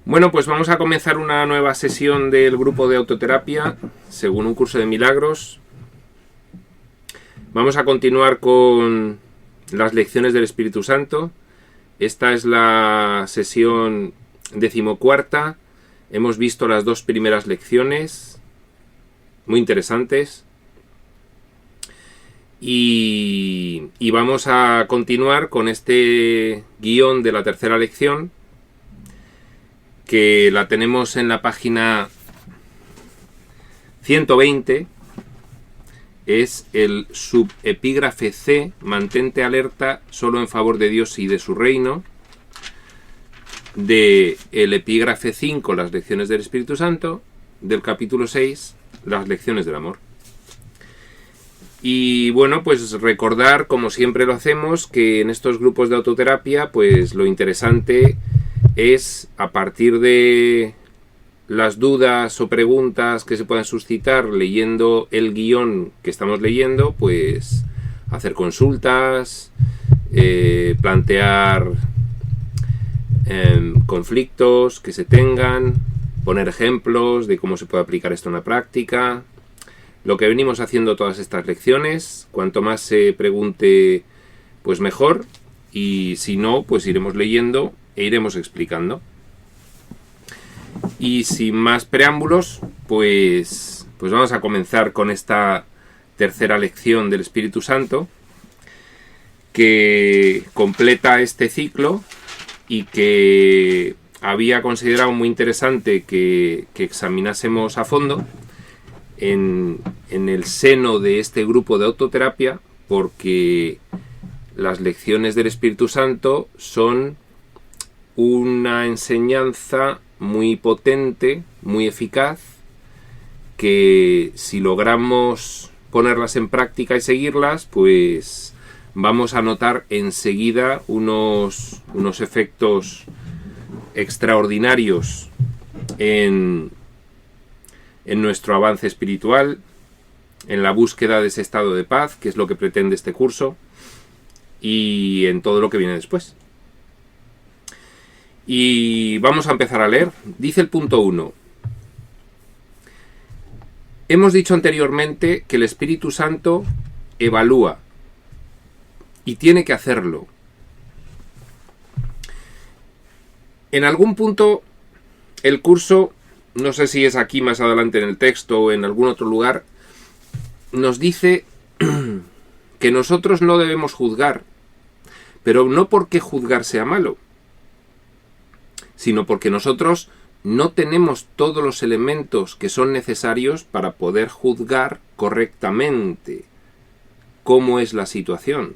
Bueno, pues vamos a comenzar una nueva sesión del grupo de autoterapia, según un curso de milagros. Vamos a continuar con las lecciones del Espíritu Santo. Esta es la sesión 14ª. Hemos visto las dos primeras lecciones, muy interesantes. Y vamos a continuar con este guión de la tercera lección, que la tenemos en la página 120, es el subepígrafe C, mantente alerta solo en favor de Dios y de su reino, del epígrafe 5, las lecciones del Espíritu Santo, del capítulo 6, las lecciones del amor. Y bueno, pues recordar, como siempre lo hacemos, que en estos grupos de autoterapia, pues lo interesante es, a partir de las dudas o preguntas que se puedan suscitar leyendo el guión que estamos leyendo, pues hacer consultas, plantear conflictos que se tengan, poner ejemplos de cómo se puede aplicar esto en la práctica. Lo que venimos haciendo todas estas lecciones, cuanto más se pregunte, pues mejor, y si no, pues iremos leyendo e iremos explicando. Y sin más preámbulos, pues vamos a comenzar con esta tercera lección del Espíritu Santo, que completa este ciclo y que había considerado muy interesante que examinásemos a fondo en el seno de este grupo de autoterapia, porque las lecciones del Espíritu Santo son una enseñanza muy potente, muy eficaz, que si logramos ponerlas en práctica y seguirlas, pues vamos a notar enseguida unos efectos extraordinarios en nuestro avance espiritual, en la búsqueda de ese estado de paz, que es lo que pretende este curso, y en todo lo que viene después. Y vamos a empezar a leer. Dice el punto 1. Hemos dicho anteriormente que el Espíritu Santo evalúa, y tiene que hacerlo. En algún punto el curso, no sé si es aquí más adelante en el texto o en algún otro lugar, nos dice que nosotros no debemos juzgar, pero no porque juzgar sea malo, sino porque nosotros no tenemos todos los elementos que son necesarios para poder juzgar correctamente cómo es la situación.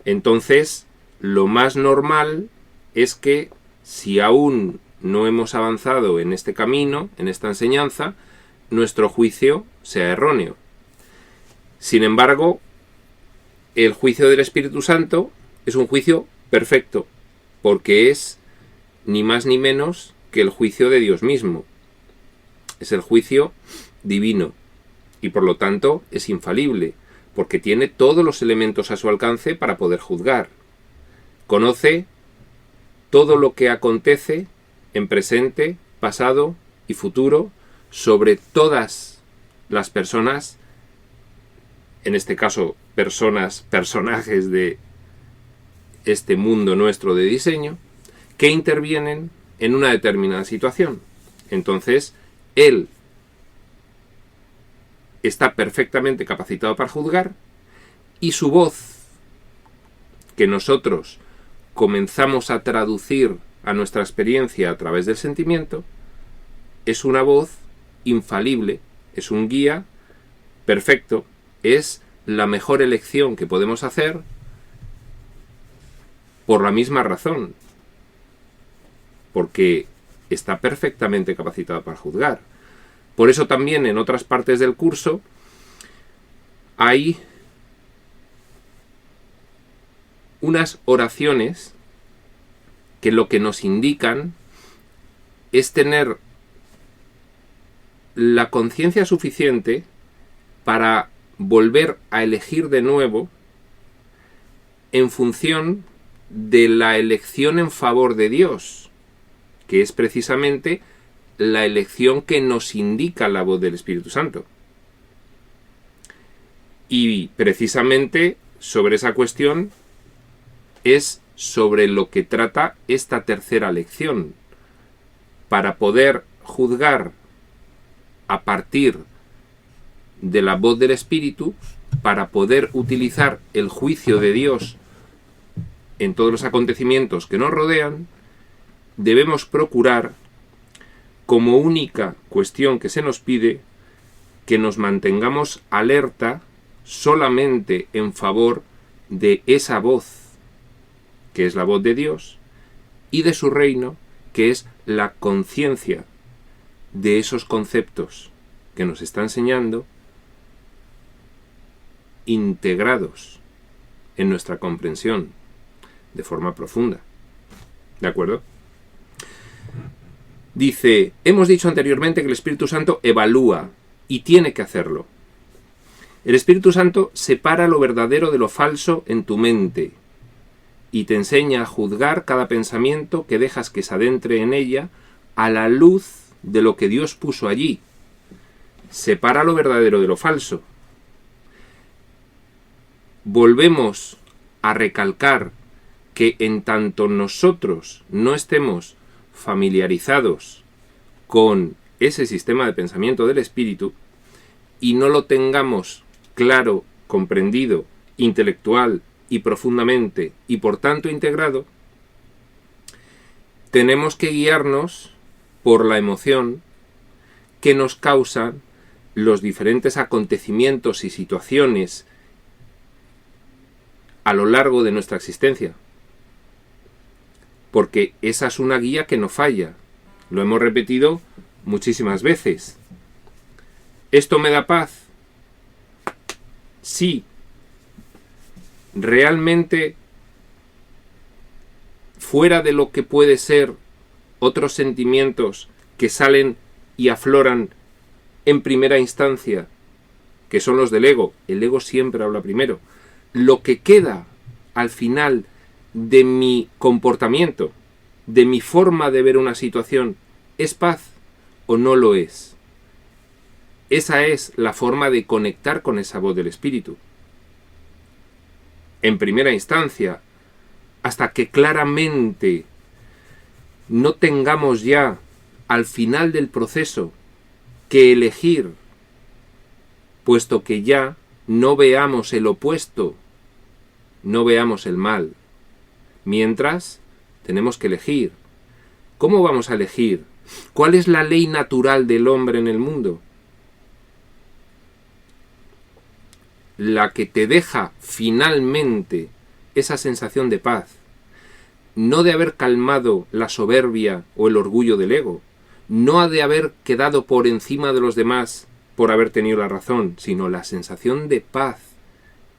Entonces, lo más normal es que, si aún no hemos avanzado en este camino, en esta enseñanza, nuestro juicio sea erróneo. Sin embargo, el juicio del Espíritu Santo es un juicio perfecto, porque es ni más ni menos que el juicio de Dios mismo. Es el juicio divino y por lo tanto es infalible, porque tiene todos los elementos a su alcance para poder juzgar. Conoce todo lo que acontece en presente, pasado y futuro sobre todas las personas, en este caso personajes de este mundo nuestro de diseño, que intervienen en una determinada situación. Entonces, Él está perfectamente capacitado para juzgar, y su voz, que nosotros comenzamos a traducir a nuestra experiencia a través del sentimiento, es una voz infalible, es un guía perfecto, es la mejor elección que podemos hacer por la misma razón, porque está perfectamente capacitado para juzgar. Por eso también en otras partes del curso hay unas oraciones que lo que nos indican es tener la conciencia suficiente para volver a elegir de nuevo en función de la elección en favor de Dios, que es precisamente la elección que nos indica la voz del Espíritu Santo. Y precisamente sobre esa cuestión es sobre lo que trata esta tercera lección. Para poder juzgar a partir de la voz del Espíritu, para poder utilizar el juicio de Dios en todos los acontecimientos que nos rodean, debemos procurar, como única cuestión que se nos pide, que nos mantengamos alerta solamente en favor de esa voz, que es la voz de Dios, y de su reino, que es la conciencia de esos conceptos que nos está enseñando, integrados en nuestra comprensión de forma profunda. ¿De acuerdo? Dice, hemos dicho anteriormente que el Espíritu Santo evalúa, y tiene que hacerlo. El Espíritu Santo separa lo verdadero de lo falso en tu mente y te enseña a juzgar cada pensamiento que dejas que se adentre en ella a la luz de lo que Dios puso allí. Separa lo verdadero de lo falso. Volvemos a recalcar que en tanto nosotros no estemos familiarizados con ese sistema de pensamiento del Espíritu y no lo tengamos claro, comprendido, intelectual y profundamente y por tanto integrado, tenemos que guiarnos por la emoción que nos causan los diferentes acontecimientos y situaciones a lo largo de nuestra existencia. Porque esa es una guía que no falla. Lo hemos repetido muchísimas veces. ¿Esto me da paz? Sí. Realmente, fuera de lo que puede ser otros sentimientos que salen y afloran en primera instancia, que son los del ego. El ego siempre habla primero. Lo que queda al final de mi comportamiento, de mi forma de ver una situación, ¿es paz o no lo es? Esa es la forma de conectar con esa voz del Espíritu. En primera instancia, hasta que claramente no tengamos ya al final del proceso que elegir, puesto que ya no veamos el opuesto, no veamos el mal. Mientras, tenemos que elegir. ¿Cómo vamos a elegir? ¿Cuál es la ley natural del hombre en el mundo? La que te deja finalmente esa sensación de paz, no de haber calmado la soberbia o el orgullo del ego, no de haber quedado por encima de los demás por haber tenido la razón, sino la sensación de paz.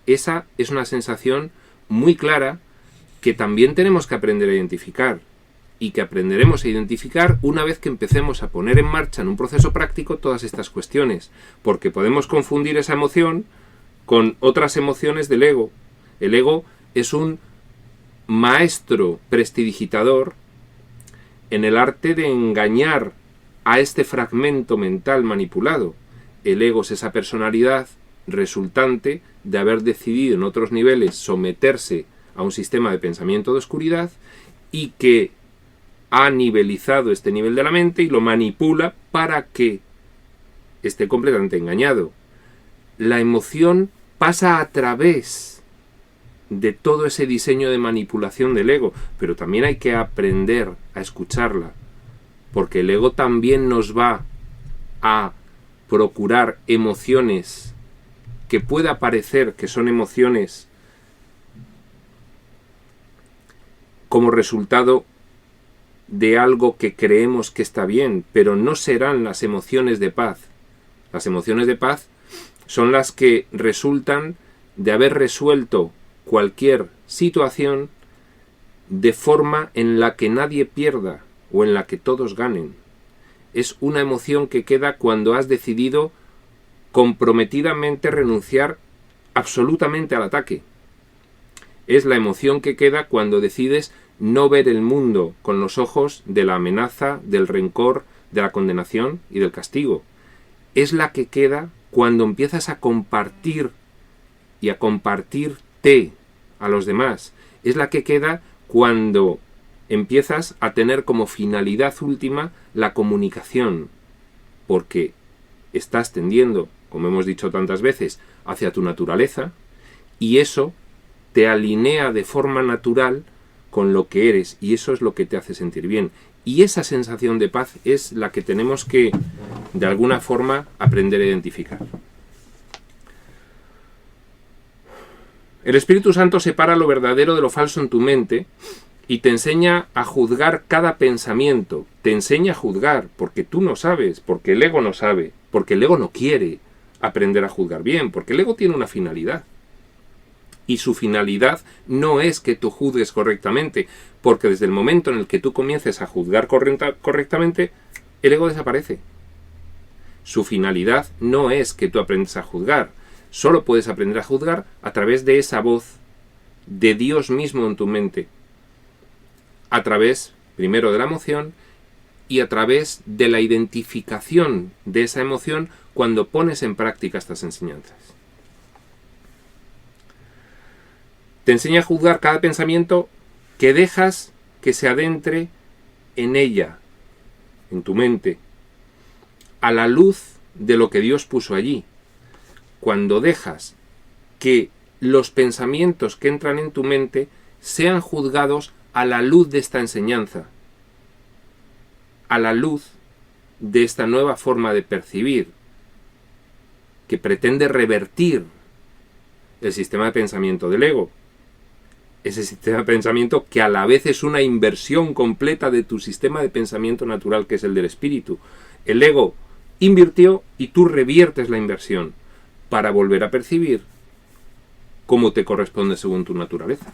Esa es una sensación muy clara que también tenemos que aprender a identificar y que aprenderemos a identificar una vez que empecemos a poner en marcha en un proceso práctico todas estas cuestiones, porque podemos confundir esa emoción con otras emociones del ego. El ego es un maestro prestidigitador en el arte de engañar a este fragmento mental manipulado. El ego es esa personalidad resultante de haber decidido en otros niveles someterse a un sistema de pensamiento de oscuridad y que ha nivelizado este nivel de la mente y lo manipula para que esté completamente engañado. La emoción pasa a través de todo ese diseño de manipulación del ego, pero también hay que aprender a escucharla, porque el ego también nos va a procurar emociones que pueda parecer que son emociones como resultado de algo que creemos que está bien, pero no serán las emociones de paz. Las emociones de paz son las que resultan de haber resuelto cualquier situación de forma en la que nadie pierda o en la que todos ganen. Es una emoción que queda cuando has decidido comprometidamente renunciar absolutamente al ataque. Es la emoción que queda cuando decides no ver el mundo con los ojos de la amenaza, del rencor, de la condenación y del castigo. Es la que queda cuando empiezas a compartir y a compartirte a los demás. Es la que queda cuando empiezas a tener como finalidad última la comunicación, porque estás tendiendo, como hemos dicho tantas veces, hacia tu naturaleza, y eso te alinea de forma natural con lo que eres, y eso es lo que te hace sentir bien. Y esa sensación de paz es la que tenemos que, de alguna forma, aprender a identificar. El Espíritu Santo separa lo verdadero de lo falso en tu mente y te enseña a juzgar cada pensamiento. Te enseña a juzgar porque tú no sabes, porque el ego no sabe, porque el ego no quiere aprender a juzgar bien, porque el ego tiene una finalidad. Y su finalidad no es que tú juzgues correctamente, porque desde el momento en el que tú comiences a juzgar correctamente, el ego desaparece. Su finalidad no es que tú aprendas a juzgar. Solo puedes aprender a juzgar a través de esa voz de Dios mismo en tu mente. A través, primero, de la emoción y a través de la identificación de esa emoción cuando pones en práctica estas enseñanzas. Te enseña a juzgar cada pensamiento que dejas que se adentre en ella, en tu mente, a la luz de lo que Dios puso allí. Cuando dejas que los pensamientos que entran en tu mente sean juzgados a la luz de esta enseñanza, a la luz de esta nueva forma de percibir, que pretende revertir el sistema de pensamiento del ego. Ese sistema de pensamiento que a la vez es una inversión completa de tu sistema de pensamiento natural, que es el del espíritu. El ego invirtió y tú reviertes la inversión para volver a percibir como te corresponde según tu naturaleza.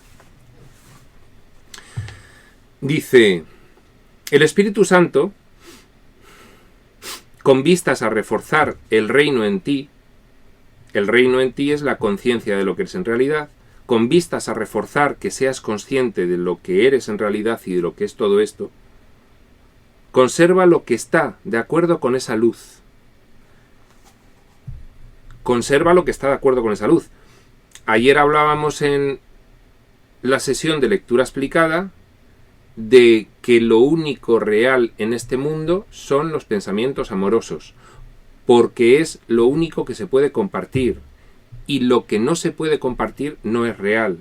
Dice, el Espíritu Santo, con vistas a reforzar el reino en ti es la conciencia de lo que eres en realidad, con vistas a reforzar que seas consciente de lo que eres en realidad y de lo que es todo esto, conserva lo que está de acuerdo con esa luz. Conserva lo que está de acuerdo con esa luz. Ayer hablábamos en la sesión de lectura explicada de que lo único real en este mundo son los pensamientos amorosos, porque es lo único que se puede compartir, y lo que no se puede compartir no es real,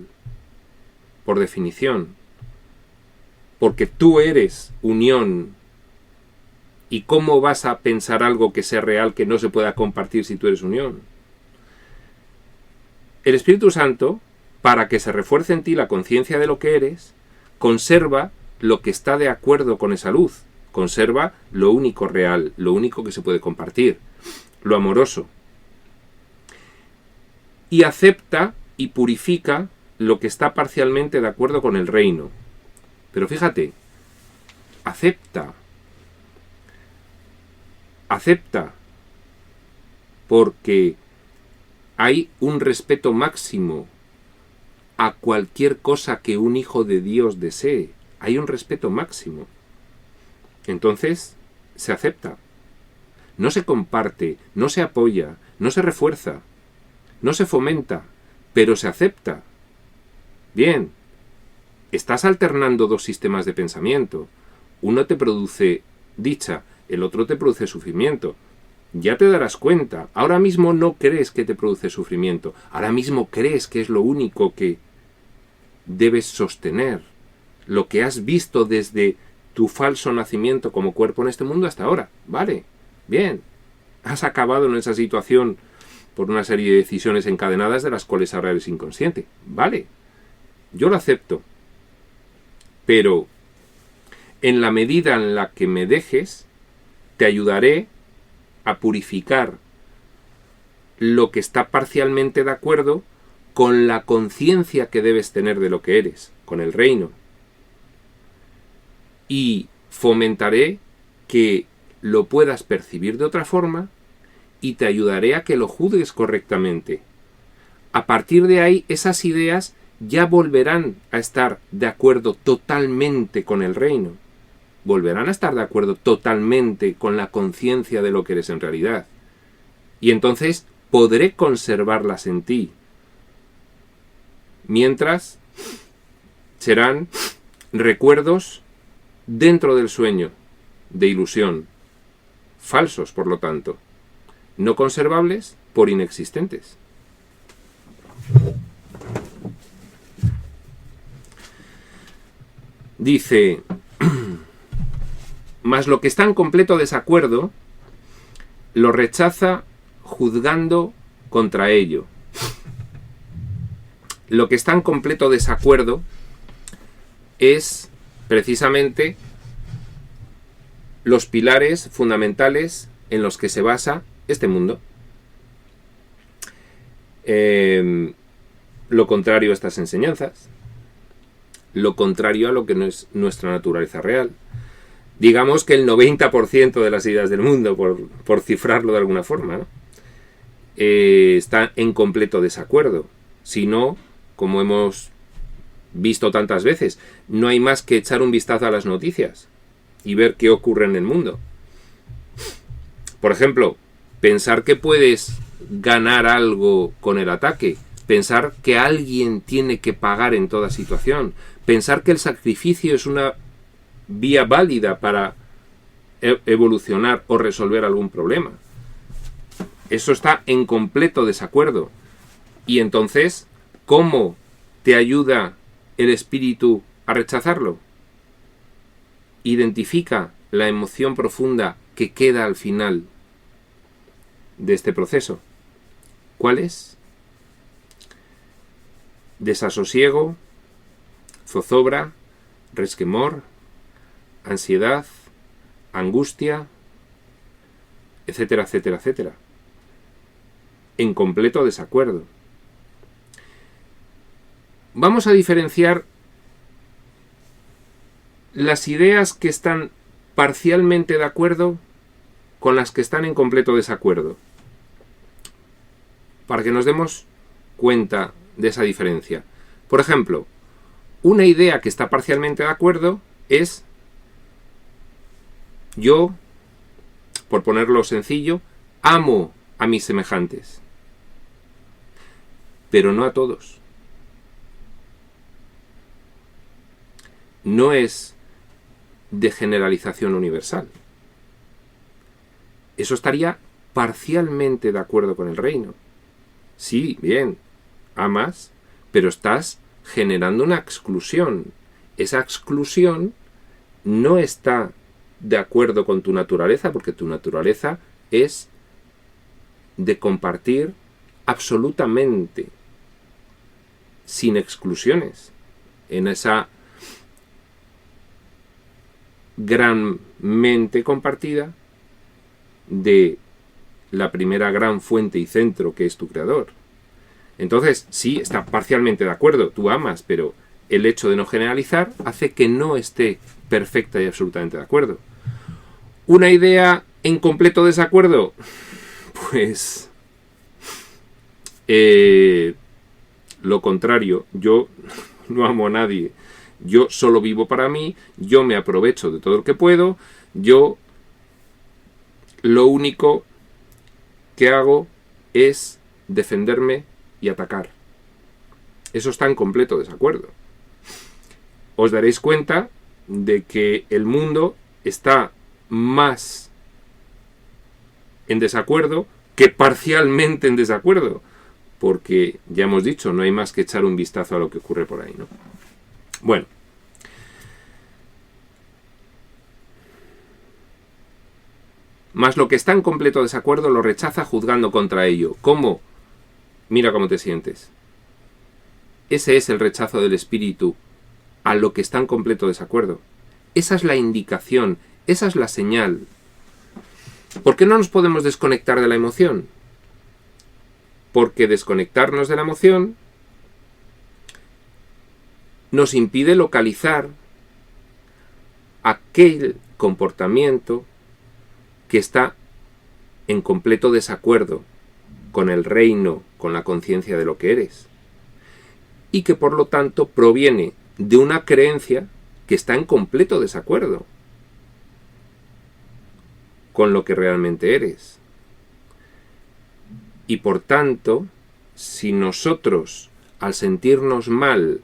por definición, porque tú eres unión, y ¿cómo vas a pensar algo que sea real que no se pueda compartir si tú eres unión? El Espíritu Santo, para que se refuerce en ti la conciencia de lo que eres, conserva lo que está de acuerdo con esa luz, conserva lo único real, lo único que se puede compartir, lo amoroso, y acepta y purifica lo que está parcialmente de acuerdo con el reino. Pero fíjate, acepta, porque hay un respeto máximo a cualquier cosa que un hijo de Dios desee. Hay un respeto máximo. Entonces, se acepta. No se comparte, no se apoya, no se refuerza, no se fomenta, pero se acepta. Bien, estás alternando dos sistemas de pensamiento. Uno te produce dicha, el otro te produce sufrimiento. Ya te darás cuenta. Ahora mismo no crees que te produce sufrimiento. Ahora mismo crees que es lo único que debes sostener. Lo que has visto desde tu falso nacimiento como cuerpo en este mundo hasta ahora. Vale, bien. Has acabado en esa situación por una serie de decisiones encadenadas de las cuales ahora eres inconsciente. Vale, yo lo acepto. Pero en la medida en la que me dejes, te ayudaré a purificar lo que está parcialmente de acuerdo con la conciencia que debes tener de lo que eres, con el reino. Y fomentaré que lo puedas percibir de otra forma y te ayudaré a que lo juzgues correctamente. A partir de ahí, esas ideas ya volverán a estar de acuerdo totalmente con el reino. Volverán a estar de acuerdo totalmente con la conciencia de lo que eres en realidad. Y entonces podré conservarlas en ti. Mientras serán recuerdos dentro del sueño, de ilusión, falsos por lo tanto, no conservables por inexistentes. Dice, mas lo que está en completo desacuerdo lo rechaza juzgando contra ello. Lo que está en completo desacuerdo es precisamente los pilares fundamentales en los que se basa este mundo. Lo contrario a estas enseñanzas, lo contrario a lo que no es nuestra naturaleza real. Digamos que el 90% de las ideas del mundo, por cifrarlo de alguna forma, ¿no? Está en completo desacuerdo. Si no, como hemos visto tantas veces, no hay más que echar un vistazo a las noticias y ver qué ocurre en el mundo. Por ejemplo, pensar que puedes ganar algo con el ataque, pensar que alguien tiene que pagar en toda situación, pensar que el sacrificio es una vía válida para evolucionar o resolver algún problema. Eso está en completo desacuerdo. Y entonces, ¿cómo te ayuda el espíritu a rechazarlo? Identifica la emoción profunda que queda al final de este proceso. ¿Cuál es? Desasosiego, zozobra, resquemor, ansiedad, angustia, etcétera, etcétera, etcétera. En completo desacuerdo. Vamos a diferenciar las ideas que están parcialmente de acuerdo con las que están en completo desacuerdo, para que nos demos cuenta de esa diferencia. Por ejemplo, una idea que está parcialmente de acuerdo es: yo, por ponerlo sencillo, amo a mis semejantes, pero no a todos. No es de generalización universal. Eso estaría parcialmente de acuerdo con el reino. Sí, bien, amas, pero estás generando una exclusión. Esa exclusión no está de acuerdo con tu naturaleza, porque tu naturaleza es de compartir absolutamente, sin exclusiones, en esa gran mente compartida de la primera gran fuente y centro que es tu creador. Entonces, sí, está parcialmente de acuerdo, tú amas, pero el hecho de no generalizar hace que no esté perfecta y absolutamente de acuerdo. ¿Una idea en completo desacuerdo? Pues lo contrario. Yo no amo a nadie, yo solo vivo para mí, yo me aprovecho de todo lo que puedo, yo lo único que hago es defenderme y atacar. Eso está en completo desacuerdo. Os daréis cuenta de que el mundo está más en desacuerdo que parcialmente en desacuerdo, porque ya hemos dicho, no hay más que echar un vistazo a lo que ocurre por ahí, ¿no? Bueno, mas lo que está en completo desacuerdo lo rechaza juzgando contra ello. ¿Cómo? Mira cómo te sientes. Ese es el rechazo del espíritu a lo que está en completo desacuerdo. Esa es la indicación, esa es la señal. ¿Por qué no nos podemos desconectar de la emoción? Porque desconectarnos de la emoción nos impide localizar aquel comportamiento que está en completo desacuerdo con el reino, con la conciencia de lo que eres. y que por lo tanto proviene de una creencia que está en completo desacuerdo con lo que realmente eres. Y por tanto, si nosotros, al sentirnos mal,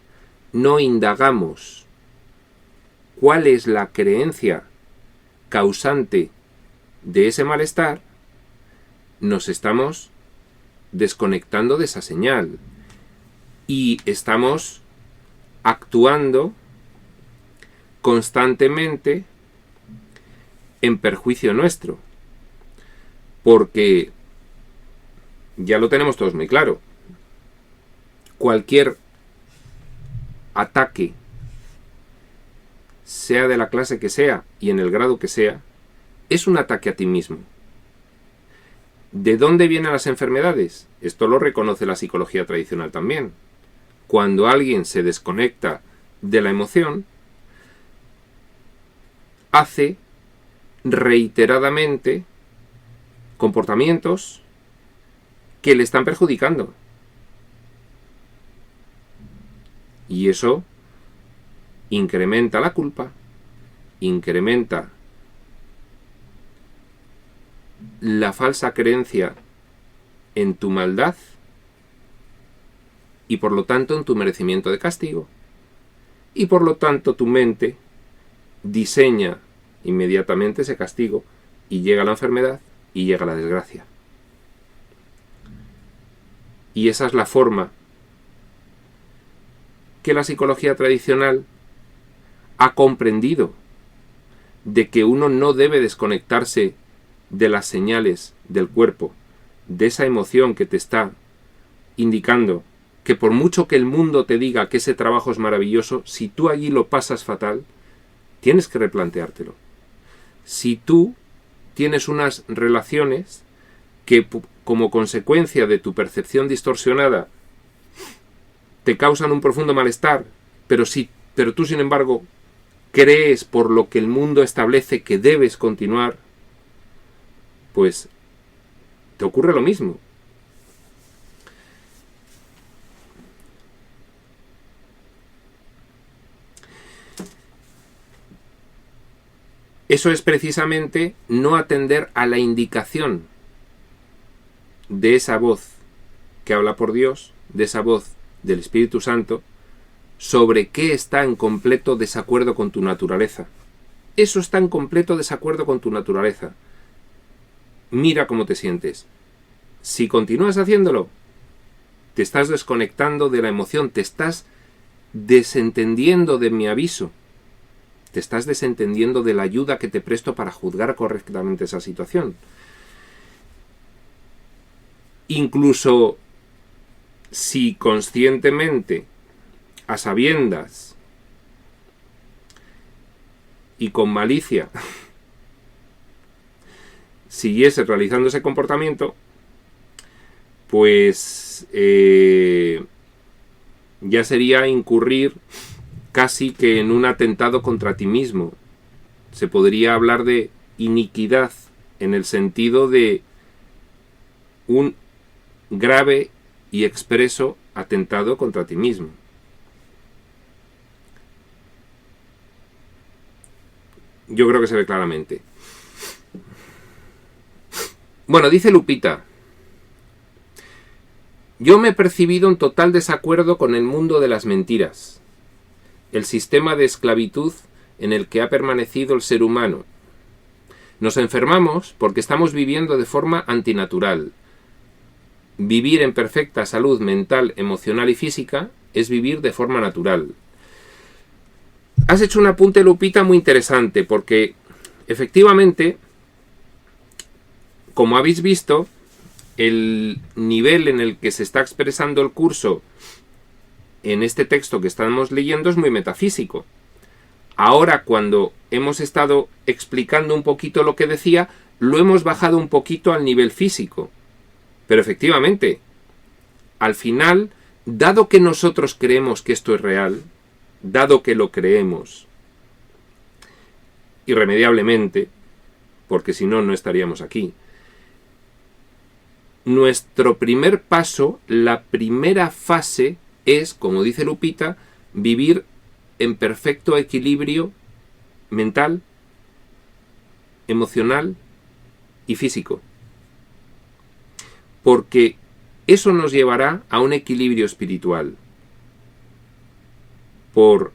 no indagamos cuál es la creencia causante de ese malestar, nos estamos desconectando de esa señal y estamos actuando constantemente en perjuicio nuestro, porque ya lo tenemos todos muy claro. Cualquier ataque, sea de la clase que sea y en el grado que sea, es un ataque a ti mismo. ¿De dónde vienen las enfermedades? Esto lo reconoce la psicología tradicional también. Cuando alguien se desconecta de la emoción, hace reiteradamente comportamientos que le están perjudicando. Y eso incrementa la culpa, incrementa la falsa creencia en tu maldad y por lo tanto en tu merecimiento de castigo. Y por lo tanto tu mente diseña inmediatamente ese castigo y llega la enfermedad y llega la desgracia. Y esa es la forma que la psicología tradicional ha comprendido de que uno no debe desconectarse de las señales del cuerpo, de esa emoción que te está indicando que por mucho que el mundo te diga que ese trabajo es maravilloso, si tú allí lo pasas fatal, tienes que replanteártelo. Si tú tienes unas relaciones que como consecuencia de tu percepción distorsionada te causan un profundo malestar, pero tú sin embargo crees por lo que el mundo establece que debes continuar, pues te ocurre lo mismo. Eso es precisamente no atender a la indicación de esa voz que habla por Dios, de esa voz del Espíritu Santo, sobre qué está en completo desacuerdo con tu naturaleza. Eso está en completo desacuerdo con tu naturaleza. Mira cómo te sientes. Si continúas haciéndolo, te estás desconectando de la emoción, te estás desentendiendo de mi aviso. Te estás desentendiendo de la ayuda que te presto para juzgar correctamente esa situación. Incluso si conscientemente, a sabiendas y con malicia, siguiese realizando ese comportamiento, pues ya sería incurrir casi que en un atentado contra ti mismo. Se podría hablar de iniquidad en el sentido de un grave y expreso atentado contra ti mismo. Yo creo que se ve claramente. Bueno, dice Lupita: yo me he percibido en total desacuerdo con el mundo de las mentiras, el sistema de esclavitud en el que ha permanecido el ser humano. Nos enfermamos porque estamos viviendo de forma antinatural. Vivir en perfecta salud mental, emocional y física es vivir de forma natural. Has hecho un apunte, Lupita, muy interesante, porque efectivamente, como habéis visto, el nivel en el que se está expresando el curso en este texto que estamos leyendo es muy metafísico. Ahora, cuando hemos estado explicando un poquito lo que decía, lo hemos bajado un poquito al nivel físico. Pero efectivamente, al final, dado que nosotros creemos que esto es real, dado que lo creemos irremediablemente, porque si no, no estaríamos aquí, nuestro primer paso, la primera fase, es, como dice Lupita, vivir en perfecto equilibrio mental, emocional y físico. Porque eso nos llevará a un equilibrio espiritual. Por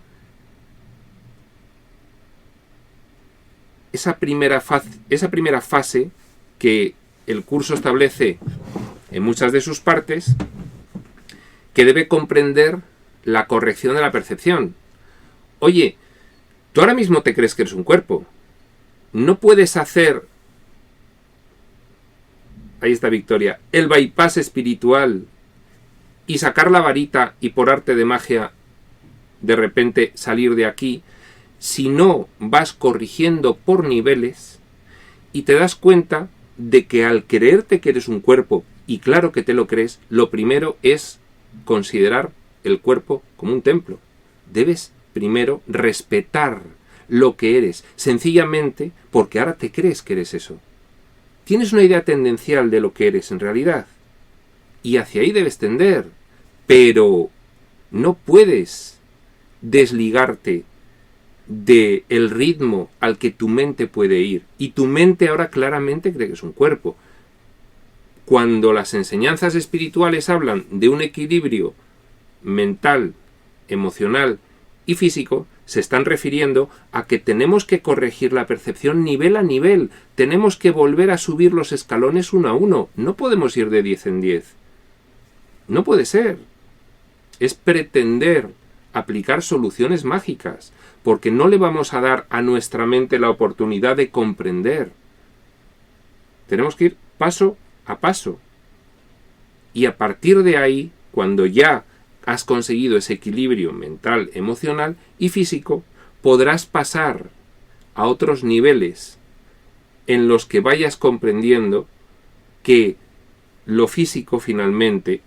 esa primera fase que el curso establece en muchas de sus partes, que debe comprender la corrección de la percepción. Oye, tú ahora mismo te crees que eres un cuerpo. No puedes hacer, ahí está Victoria, el bypass espiritual y sacar la varita y por arte de magia de repente salir de aquí, si no vas corrigiendo por niveles y te das cuenta de que al creerte que eres un cuerpo, y claro que te lo crees, lo primero es considerar el cuerpo como un templo. Debes primero respetar lo que eres, sencillamente porque ahora te crees que eres eso. Tienes una idea tendencial de lo que eres en realidad, y hacia ahí debes tender, pero no puedes desligarte del ritmo al que tu mente puede ir, y tu mente ahora claramente cree que es un cuerpo. Cuando las enseñanzas espirituales hablan de un equilibrio mental, emocional y físico, se están refiriendo a que tenemos que corregir la percepción nivel a nivel, tenemos que volver a subir los escalones uno a uno, no podemos ir de 10 en 10. No puede ser. Es pretender aplicar soluciones mágicas, porque no le vamos a dar a nuestra mente la oportunidad de comprender. Tenemos que ir paso a paso. Y a partir de ahí, cuando ya has conseguido ese equilibrio mental, emocional y físico, podrás pasar a otros niveles en los que vayas comprendiendo que lo físico finalmente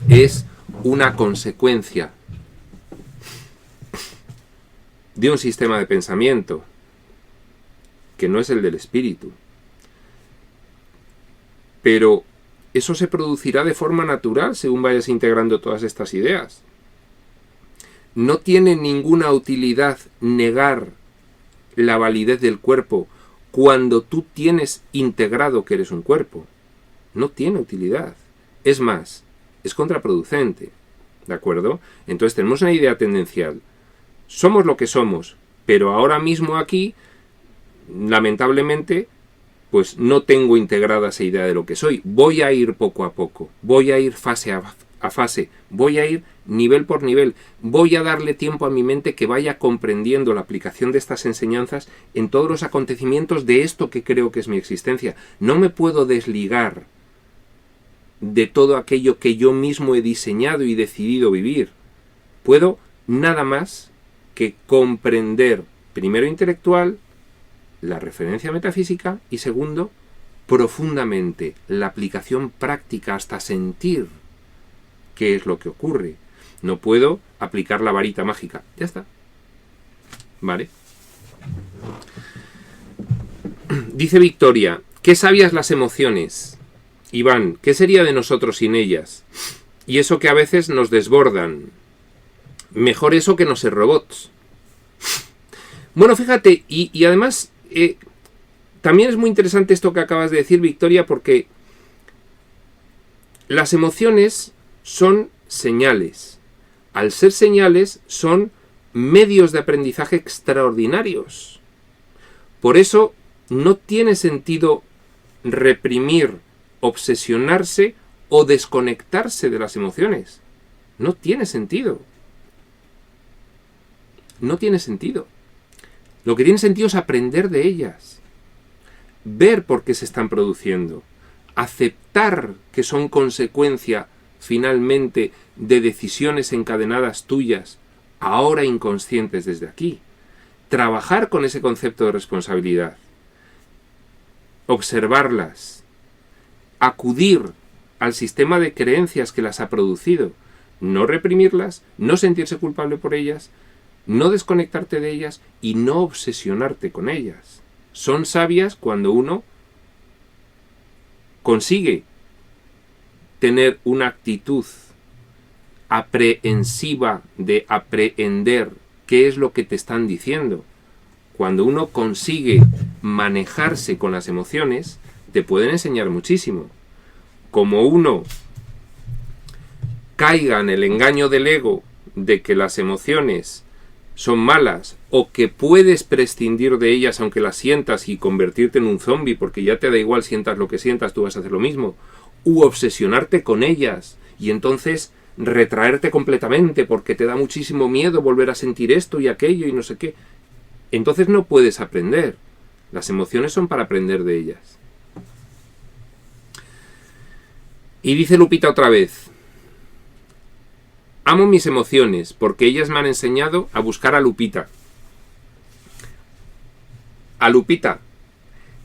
es una consecuencia de un sistema de pensamiento que no es el del espíritu. Pero eso se producirá de forma natural según vayas integrando todas estas ideas. No tiene ninguna utilidad negar la validez del cuerpo cuando tú tienes integrado que eres un cuerpo. No tiene utilidad. Es más, es contraproducente. ¿De acuerdo? Entonces tenemos una idea tendencial. Somos lo que somos, pero ahora mismo aquí, lamentablemente, pues no tengo integrada esa idea de lo que soy. Voy a ir poco a poco, voy a ir fase a fase, voy a ir nivel por nivel, voy a darle tiempo a mi mente que vaya comprendiendo la aplicación de estas enseñanzas en todos los acontecimientos de esto que creo que es mi existencia. No me puedo desligar de todo aquello que yo mismo he diseñado y decidido vivir. Puedo nada más que comprender, primero intelectual, la referencia metafísica y segundo, profundamente, la aplicación práctica hasta sentir qué es lo que ocurre. No puedo aplicar la varita mágica. Ya está. ¿Vale? Dice Victoria, qué sabias las emociones. Iván, ¿qué sería de nosotros sin ellas? Y eso que a veces nos desbordan. Mejor eso que no ser robots. Bueno, fíjate, y además también es muy interesante esto que acabas de decir, Victoria, porque las emociones son señales. Al ser señales, son medios de aprendizaje extraordinarios. Por eso no tiene sentido reprimir, obsesionarse o desconectarse de las emociones. No tiene sentido. No tiene sentido. Lo que tiene sentido es aprender de ellas, ver por qué se están produciendo, aceptar que son consecuencia finalmente de decisiones encadenadas tuyas, ahora inconscientes desde aquí, trabajar con ese concepto de responsabilidad, observarlas, acudir al sistema de creencias que las ha producido, no reprimirlas, no sentirse culpable por ellas, no desconectarte de ellas y no obsesionarte con ellas. Son sabias cuando uno consigue tener una actitud aprehensiva de aprehender qué es lo que te están diciendo. Cuando uno consigue manejarse con las emociones, te pueden enseñar muchísimo. Como uno caiga en el engaño del ego de que las emociones son malas o que puedes prescindir de ellas aunque las sientas y convertirte en un zombie porque ya te da igual, sientas lo que sientas, tú vas a hacer lo mismo, u obsesionarte con ellas y entonces retraerte completamente porque te da muchísimo miedo volver a sentir esto y aquello y no sé qué. Entonces no puedes aprender. Las emociones son para aprender de ellas. Y dice Lupita otra vez: amo mis emociones porque ellas me han enseñado a buscar a Lupita. A Lupita.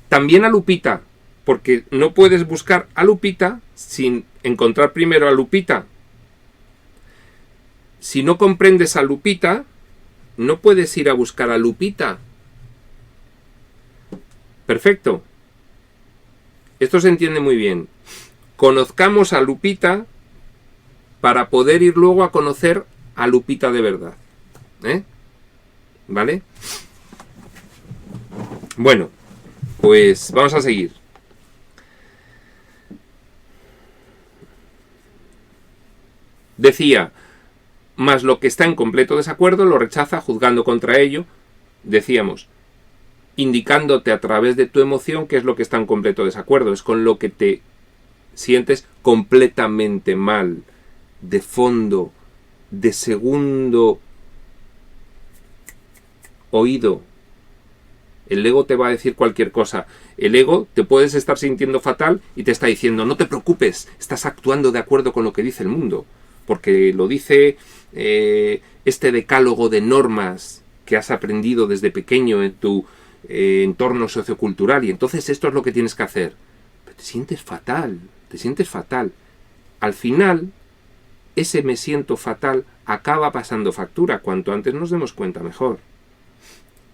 También a Lupita, porque no puedes buscar a Lupita sin encontrar primero a Lupita. Si no comprendes a Lupita, no puedes ir a buscar a Lupita. Perfecto. Esto se entiende muy bien. Conozcamos a Lupita para poder ir luego a conocer a Lupita de verdad. ¿Vale? Bueno, pues vamos a seguir. Decía: mas lo que está en completo desacuerdo lo rechaza juzgando contra ello, decíamos, indicándote a través de tu emoción qué es lo que está en completo desacuerdo, es con lo que te sientes completamente mal, de fondo, de segundo oído. El ego te va a decir cualquier cosa. El ego te puedes estar sintiendo fatal y te está diciendo: no te preocupes, estás actuando de acuerdo con lo que dice el mundo, porque lo dice este decálogo de normas que has aprendido desde pequeño en tu entorno sociocultural, y entonces esto es lo que tienes que hacer. Pero te sientes fatal, te sientes fatal. Al final, ese me siento fatal acaba pasando factura. Cuanto antes nos demos cuenta, mejor.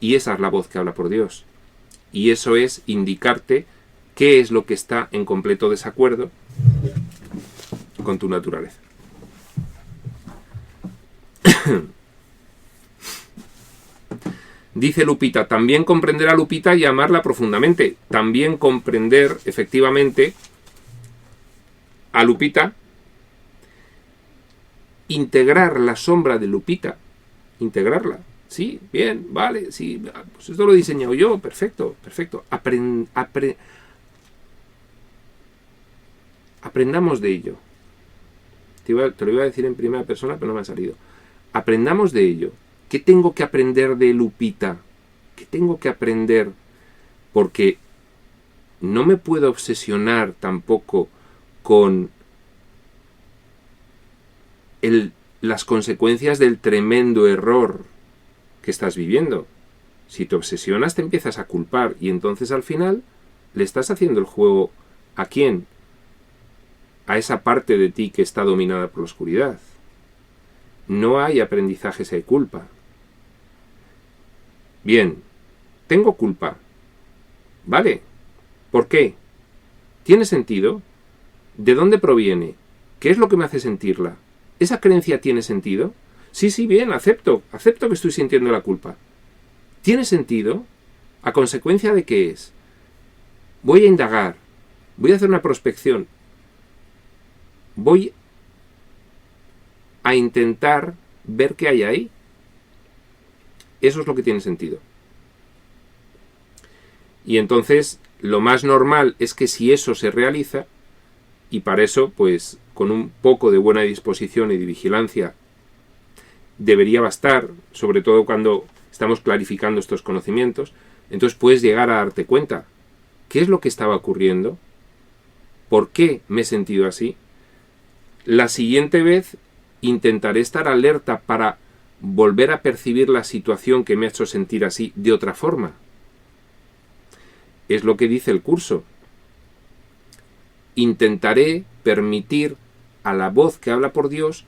Y esa es la voz que habla por Dios. Y eso es indicarte qué es lo que está en completo desacuerdo con tu naturaleza. Dice Lupita: también comprender a Lupita y amarla profundamente. También comprender efectivamente a Lupita, integrar la sombra de Lupita, integrarla. Sí, bien, vale, sí, pues esto lo he diseñado yo, perfecto, perfecto. Aprendamos de ello. Te lo iba a decir en primera persona, pero no me ha salido. Aprendamos de ello. ¿Qué tengo que aprender de Lupita? ¿Qué tengo que aprender? Porque no me puedo obsesionar tampoco con las consecuencias del tremendo error que estás viviendo. Si te obsesionas, te empiezas a culpar y entonces al final le estás haciendo el juego ¿a quién? A esa parte de ti que está dominada por la oscuridad. No hay aprendizaje si hay culpa. Bien, tengo culpa. ¿Vale? ¿Por qué? ¿Tiene sentido? ¿De dónde proviene? ¿Qué es lo que me hace sentirla? ¿Esa creencia tiene sentido? Sí, bien, acepto que estoy sintiendo la culpa. ¿Tiene sentido? ¿A consecuencia de qué es? Voy a indagar, voy a hacer una prospección, voy a intentar ver qué hay ahí. Eso es lo que tiene sentido. Y entonces, lo más normal es que si eso se realiza, y para eso, pues, con un poco de buena disposición y de vigilancia, debería bastar, sobre todo cuando estamos clarificando estos conocimientos, entonces puedes llegar a darte cuenta. ¿Qué es lo que estaba ocurriendo? ¿Por qué me he sentido así? La siguiente vez intentaré estar alerta para volver a percibir la situación que me ha hecho sentir así de otra forma. Es lo que dice el curso. Intentaré permitir a la voz que habla por Dios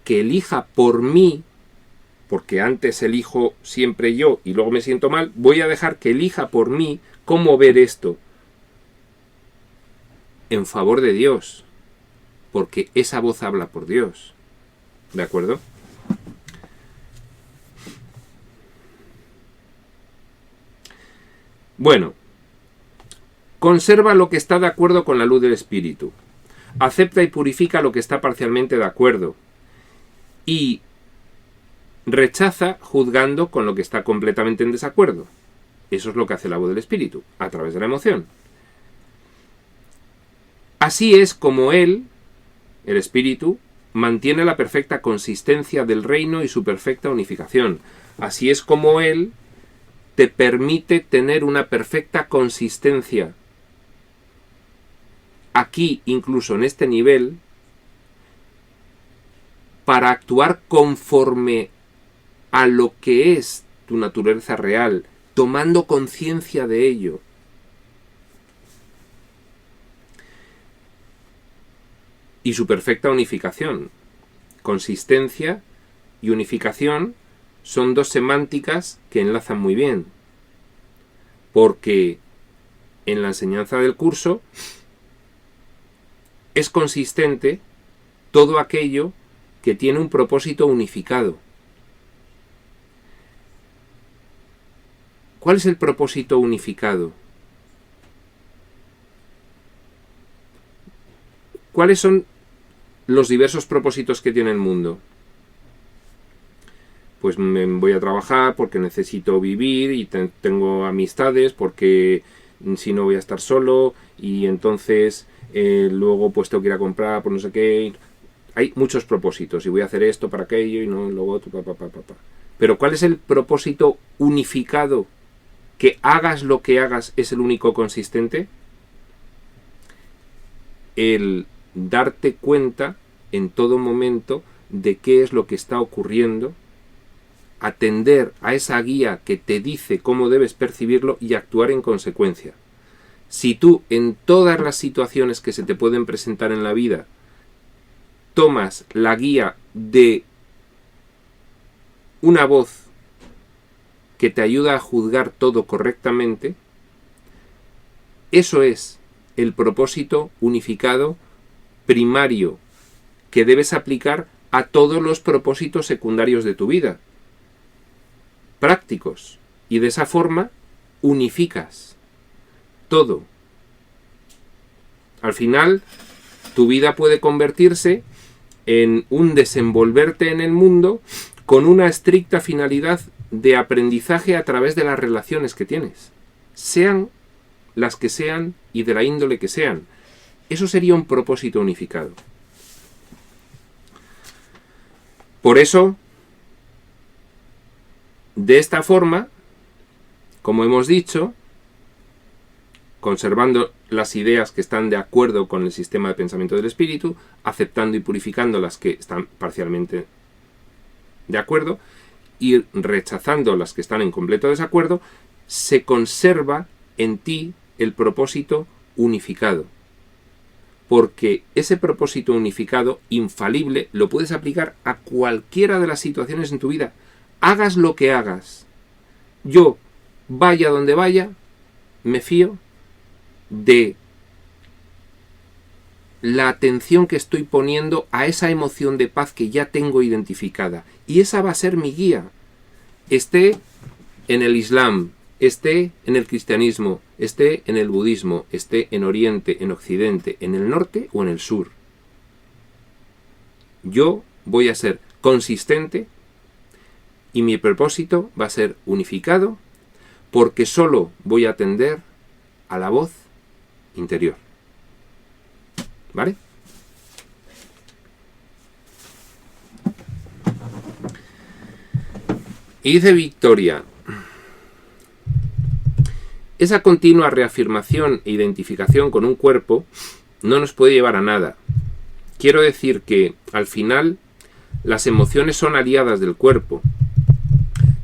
que elija por mí, porque antes elijo siempre yo y luego me siento mal, voy a dejar que elija por mí cómo ver esto en favor de Dios, porque esa voz habla por Dios. ¿De acuerdo? Bueno, conserva lo que está de acuerdo con la luz del espíritu. Acepta y purifica lo que está parcialmente de acuerdo. Y rechaza juzgando con lo que está completamente en desacuerdo. Eso es lo que hace la voz del espíritu, a través de la emoción. Así es como él, el espíritu, mantiene la perfecta consistencia del reino y su perfecta unificación. Así es como él te permite tener una perfecta consistencia aquí, incluso en este nivel, para actuar conforme a lo que es tu naturaleza real, tomando conciencia de ello. Y su perfecta unificación. Consistencia y unificación son dos semánticas que enlazan muy bien. Porque en la enseñanza del curso es consistente todo aquello que tiene un propósito unificado. ¿Cuál es el propósito unificado? ¿Cuáles son los diversos propósitos que tiene el mundo? Pues me voy a trabajar porque necesito vivir y tengo amistades porque si no voy a estar solo y entonces luego pues tengo que ir a comprar por no sé qué. Hay muchos propósitos y voy a hacer esto para aquello y no luego otro, Pero ¿cuál es el propósito unificado? Que hagas lo que hagas es el único consistente. El darte cuenta en todo momento de qué es lo que está ocurriendo, atender a esa guía que te dice cómo debes percibirlo y actuar en consecuencia. Si tú en todas las situaciones que se te pueden presentar en la vida tomas la guía de una voz que te ayuda a juzgar todo correctamente, eso es el propósito unificado primario que debes aplicar a todos los propósitos secundarios de tu vida, prácticos, y de esa forma unificas todo. Al final, tu vida puede convertirse en un desenvolverte en el mundo con una estricta finalidad de aprendizaje a través de las relaciones que tienes, sean las que sean y de la índole que sean. Eso sería un propósito unificado. Por eso, de esta forma, como hemos dicho, conservando las ideas que están de acuerdo con el sistema de pensamiento del espíritu, aceptando y purificando las que están parcialmente de acuerdo y rechazando las que están en completo desacuerdo, se conserva en ti el propósito unificado. Porque ese propósito unificado, infalible, lo puedes aplicar a cualquiera de las situaciones en tu vida. Hagas lo que hagas. Yo, vaya donde vaya, me fío de la atención que estoy poniendo a esa emoción de paz que ya tengo identificada. Y esa va a ser mi guía. Esté en el Islam, esté en el cristianismo, esté en el budismo, esté en Oriente, en Occidente, en el norte o en el sur. Yo voy a ser consistente y mi propósito va a ser unificado porque solo voy a atender a la voz interior. ¿Vale? Y dice Victoria, esa continua reafirmación e identificación con un cuerpo no nos puede llevar a nada. Quiero decir que, al final, las emociones son aliadas del cuerpo.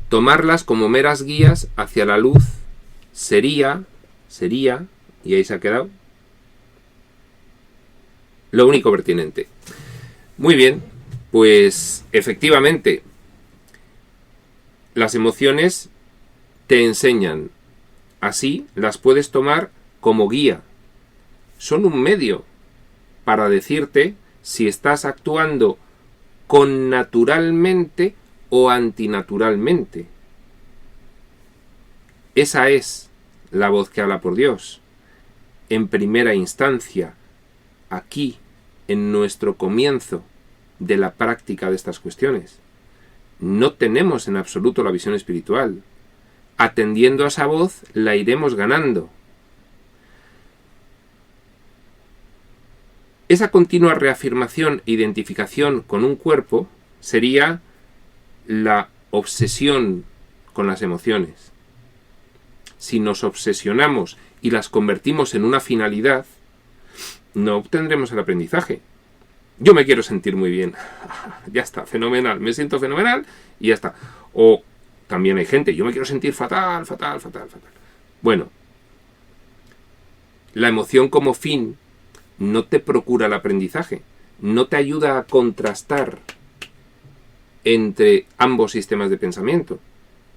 Tomarlas como meras guías hacia la luz sería, y ahí se ha quedado, lo único pertinente. Muy bien, pues efectivamente, las emociones te enseñan. Así las puedes tomar como guía. Son un medio para decirte si estás actuando connaturalmente o antinaturalmente. Esa es la voz que habla por Dios. En primera instancia, aquí, en nuestro comienzo de la práctica de estas cuestiones. No tenemos en absoluto la visión espiritual. Atendiendo a esa voz, la iremos ganando. Esa continua reafirmación e identificación con un cuerpo sería la obsesión con las emociones. Si nos obsesionamos y las convertimos en una finalidad, no obtendremos el aprendizaje. Yo me quiero sentir muy bien. Ya está, fenomenal. Me siento fenomenal y ya está. O también hay gente, yo me quiero sentir fatal. Bueno, la emoción como fin no te procura el aprendizaje. No te ayuda a contrastar entre ambos sistemas de pensamiento.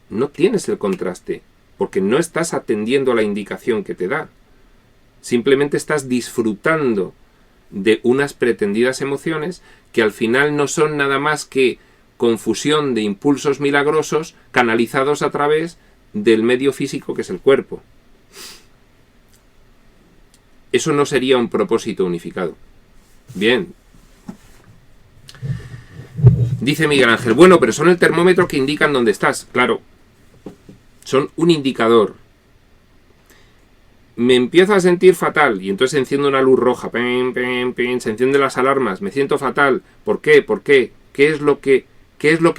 No tienes el contraste, porque no estás atendiendo a la indicación que te da. Simplemente estás disfrutando de unas pretendidas emociones que al final no son nada más que confusión de impulsos milagrosos canalizados a través del medio físico que es el cuerpo. Eso no sería un propósito unificado. Bien. Dice Miguel Ángel, bueno, pero son el termómetro que indican dónde estás. Claro, son un indicador. Me empiezo a sentir fatal y entonces enciendo una luz roja, se encienden las alarmas, me siento fatal. ¿Por qué? ¿Por qué? ¿Qué es lo que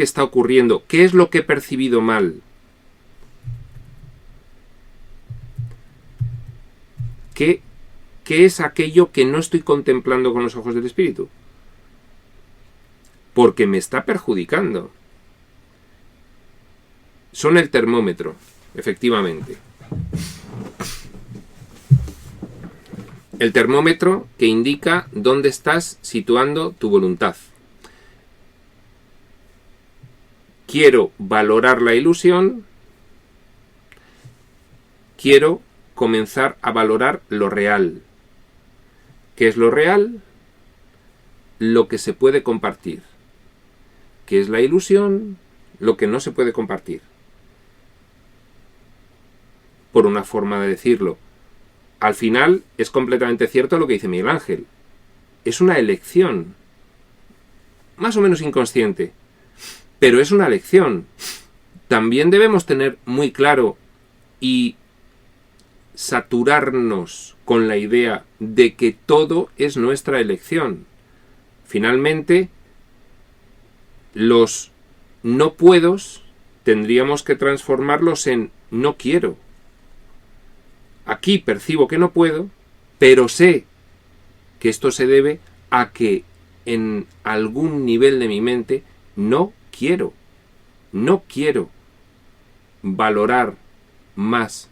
está ocurriendo? ¿Qué es lo que he percibido mal? ¿Qué es aquello que no estoy contemplando con los ojos del espíritu? Porque me está perjudicando. Son el termómetro, efectivamente. El termómetro que indica dónde estás situando tu voluntad. Quiero valorar la ilusión. Quiero comenzar a valorar lo real. ¿Qué es lo real? Lo que se puede compartir. ¿Qué es la ilusión? Lo que no se puede compartir. Por una forma de decirlo. Al final es completamente cierto lo que dice Miguel Ángel. Es una elección. Más o menos inconsciente. Pero es una elección. También debemos tener muy claro y saturarnos con la idea de que todo es nuestra elección. Finalmente, los no puedos tendríamos que transformarlos en no quiero. Aquí percibo que no puedo, pero sé que esto se debe a que en algún nivel de mi mente no quiero valorar más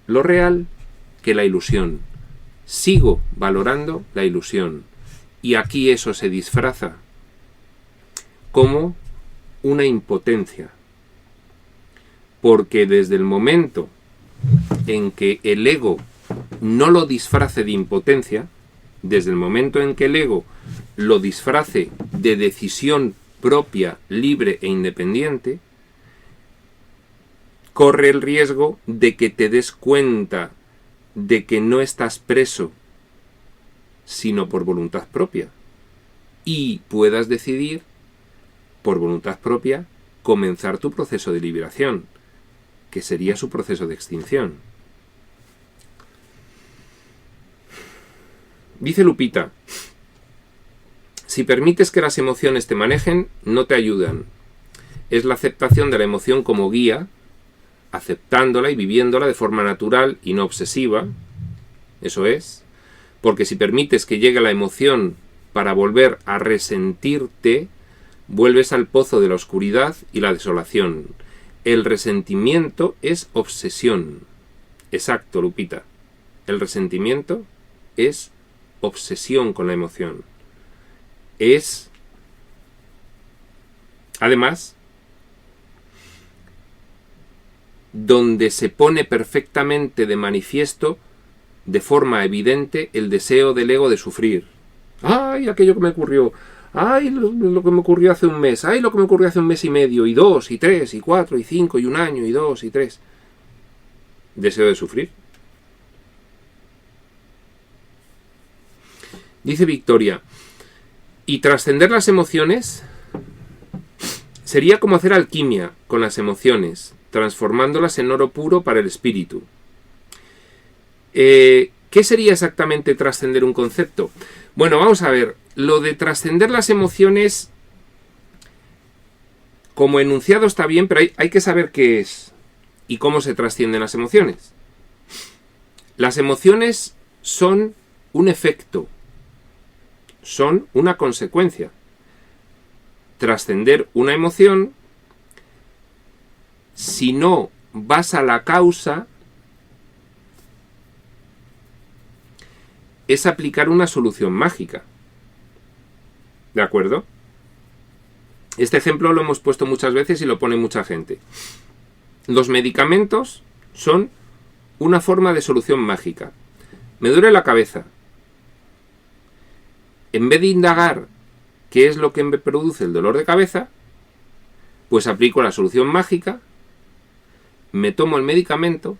lo real que la ilusión. Sigo valorando la ilusión. Y aquí eso se disfraza como una impotencia. Porque desde el momento en que el ego no lo disfrace de impotencia, desde el momento en que el ego lo disfrace de decisión propia, libre e independiente, corre el riesgo de que te des cuenta de que no estás preso, sino por voluntad propia, y puedas decidir, por voluntad propia, comenzar tu proceso de liberación, que sería su proceso de extinción. Dice Lupita, si permites que las emociones te manejen, no te ayudan. Es la aceptación de la emoción como guía, aceptándola y viviéndola de forma natural y no obsesiva. Eso es. Porque si permites que llegue la emoción para volver a resentirte, vuelves al pozo de la oscuridad y la desolación. El resentimiento es obsesión. Exacto, Lupita. El resentimiento es obsesión con la emoción. Es, además, donde se pone perfectamente de manifiesto, de forma evidente, el deseo del ego de sufrir. ¡Ay, aquello que me ocurrió! ¡Ay, lo que me ocurrió hace un mes! ¡Ay, lo que me ocurrió hace un mes y medio! Y 2, y 3, y 4, y 5, y un año, y 2, y 3. Deseo de sufrir. Dice Victoria, y trascender las emociones sería como hacer alquimia con las emociones, transformándolas en oro puro para el espíritu. ¿Qué sería exactamente trascender un concepto? Bueno, vamos a ver. Lo de trascender las emociones, como enunciado está bien, pero hay que saber qué es y cómo se trascienden las emociones. Las emociones son un efecto, son una consecuencia. Trascender una emoción, si no vas a la causa, es aplicar una solución mágica. ¿De acuerdo? Este ejemplo lo hemos puesto muchas veces y lo pone mucha gente. Los medicamentos son una forma de solución mágica. Me duele la cabeza. En vez de indagar qué es lo que me produce el dolor de cabeza, pues aplico la solución mágica, me tomo el medicamento,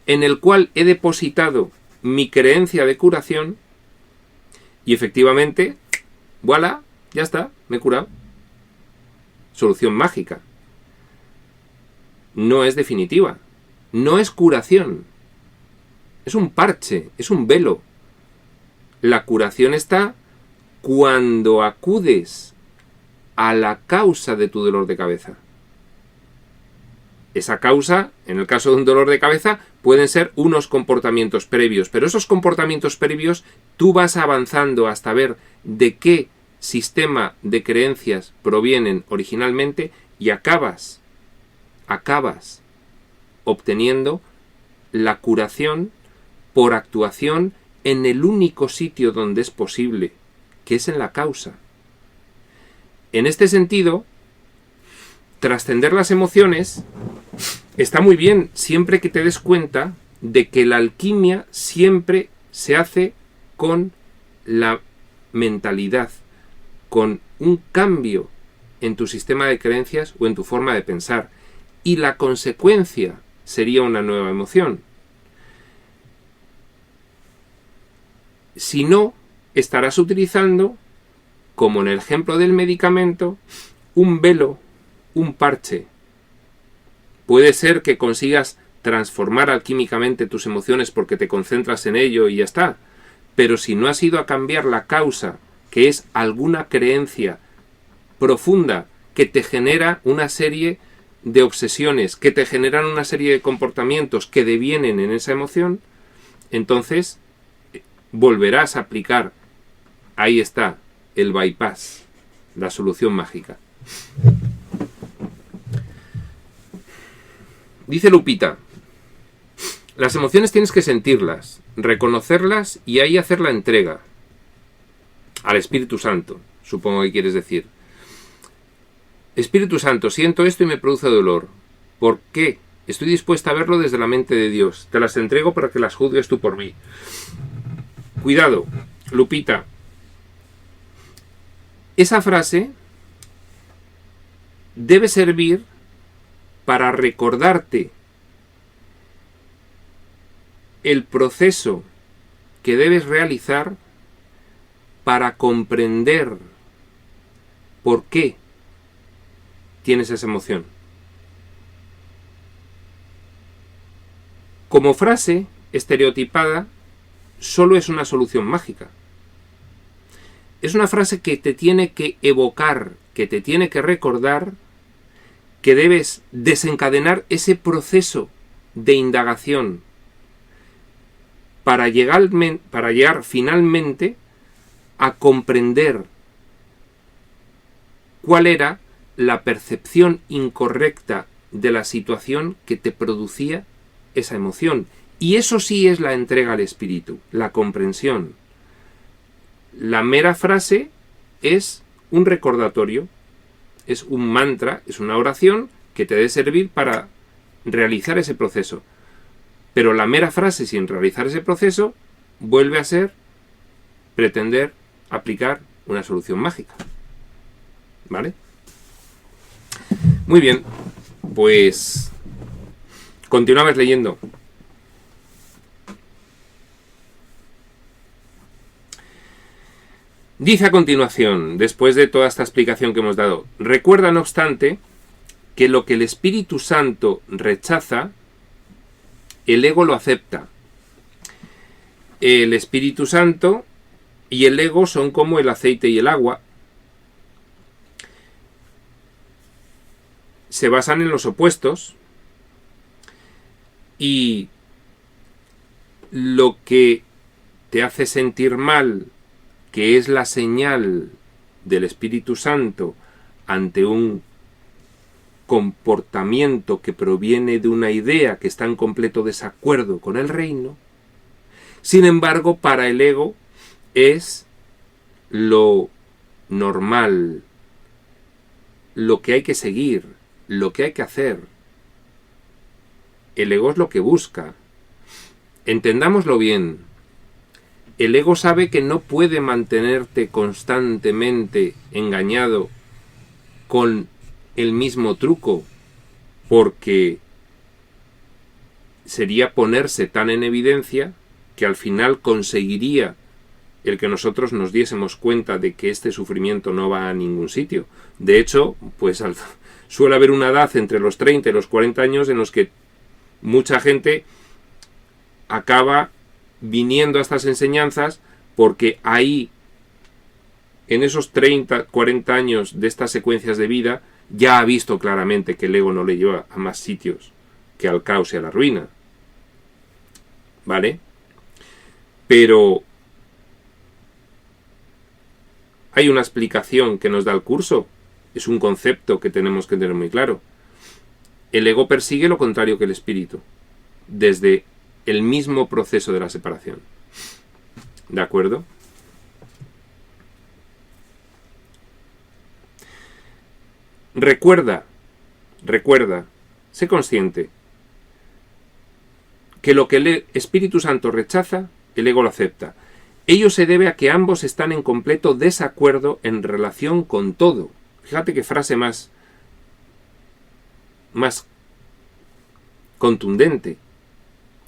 en el cual he depositado mi creencia de curación y efectivamente, voilà, ya está, me he curado. Solución mágica. No es definitiva. No es curación. Es un parche, es un velo. La curación está cuando acudes a la causa de tu dolor de cabeza. Esa causa, en el caso de un dolor de cabeza, pueden ser unos comportamientos previos, pero esos comportamientos previos tú vas avanzando hasta ver de qué sistema de creencias provienen originalmente y acabas obteniendo la curación por actuación en el único sitio donde es posible, que es en la causa. En este sentido, trascender las emociones está muy bien siempre que te des cuenta de que la alquimia siempre se hace con la mentalidad, con un cambio en tu sistema de creencias o en tu forma de pensar. Y la consecuencia sería una nueva emoción. Si no, estarás utilizando, como en el ejemplo del medicamento, un velo, un parche. Puede ser que consigas transformar alquímicamente tus emociones porque te concentras en ello y ya está. Pero si no has ido a cambiar la causa, que es alguna creencia profunda que te genera una serie de obsesiones, que te generan una serie de comportamientos que devienen en esa emoción, entonces volverás a aplicar, ahí está, el bypass, la solución mágica. Dice Lupita, las emociones tienes que sentirlas, reconocerlas y ahí hacer la entrega al Espíritu Santo, supongo que quieres decir. Espíritu Santo, siento esto y me produce dolor. ¿Por qué? Estoy dispuesta a verlo desde la mente de Dios. Te las entrego para que las juzgues tú por mí. Cuidado, Lupita. Esa frase debe servir para recordarte el proceso que debes realizar para comprender por qué tienes esa emoción. Como frase estereotipada, solo es una solución mágica. Es una frase que te tiene que evocar, que te tiene que recordar que debes desencadenar ese proceso de indagación para llegar finalmente a comprender cuál era la percepción incorrecta de la situación que te producía esa emoción. Y eso sí es la entrega al espíritu, la comprensión. La mera frase es un recordatorio, es un mantra, es una oración que te debe servir para realizar ese proceso. Pero la mera frase sin realizar ese proceso vuelve a ser pretender aplicar una solución mágica. ¿Vale? Muy bien, pues continuamos leyendo. Dice a continuación, después de toda esta explicación que hemos dado, recuerda no obstante que lo que el Espíritu Santo rechaza, el ego lo acepta. El Espíritu Santo y el ego son como el aceite y el agua. Se basan en los opuestos y lo que te hace sentir mal, que es la señal del Espíritu Santo ante un comportamiento que proviene de una idea que está en completo desacuerdo con el reino, sin embargo, para el ego es lo normal, lo que hay que seguir, lo que hay que hacer. El ego es lo que busca. Entendámoslo bien. El ego sabe que no puede mantenerte constantemente engañado con el mismo truco, porque sería ponerse tan en evidencia que al final conseguiría el que nosotros nos diésemos cuenta de que este sufrimiento no va a ningún sitio. De hecho, pues suele haber una edad entre los 30 y los 40 años en los que mucha gente acaba viniendo a estas enseñanzas porque ahí, en esos 30, 40 años de estas secuencias de vida, ya ha visto claramente que el ego no le lleva a más sitios que al caos y a la ruina. ¿Vale? Pero hay una explicación que nos da el curso. Es un concepto que tenemos que tener muy claro. El ego persigue lo contrario que el espíritu, desde el mismo proceso de la separación. ¿De acuerdo? Recuerda, sé consciente que lo que el Espíritu Santo rechaza, el ego lo acepta. Ello se debe a que ambos están en completo desacuerdo en relación con todo. Fíjate qué frase más contundente.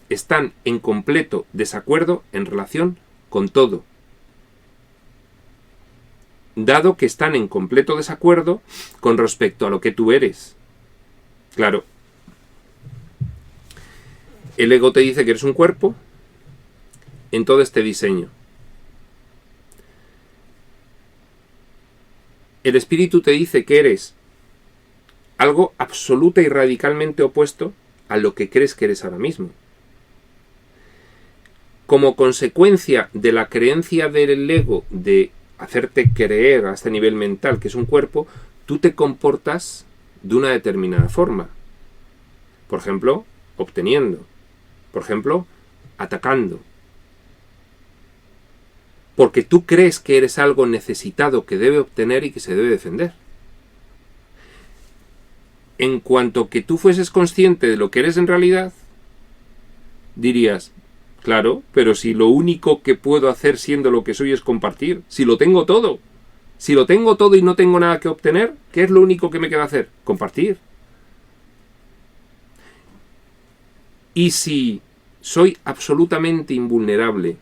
Están en completo desacuerdo en relación con todo. Dado que están en completo desacuerdo con respecto a lo que tú eres. Claro. El ego te dice que eres un cuerpo en todo este diseño. El espíritu te dice que eres algo absoluta y radicalmente opuesto a lo que crees que eres ahora mismo. Como consecuencia de la creencia del ego de hacerte creer a este nivel mental que es un cuerpo, tú te comportas de una determinada forma. Por ejemplo, obteniendo. Por ejemplo, atacando. Porque tú crees que eres algo necesitado que debe obtener y que se debe defender. En cuanto que tú fueses consciente de lo que eres en realidad, dirías, claro, pero si lo único que puedo hacer siendo lo que soy es compartir, si lo tengo todo y no tengo nada que obtener, ¿qué es lo único que me queda hacer? Compartir. Y si soy absolutamente invulnerable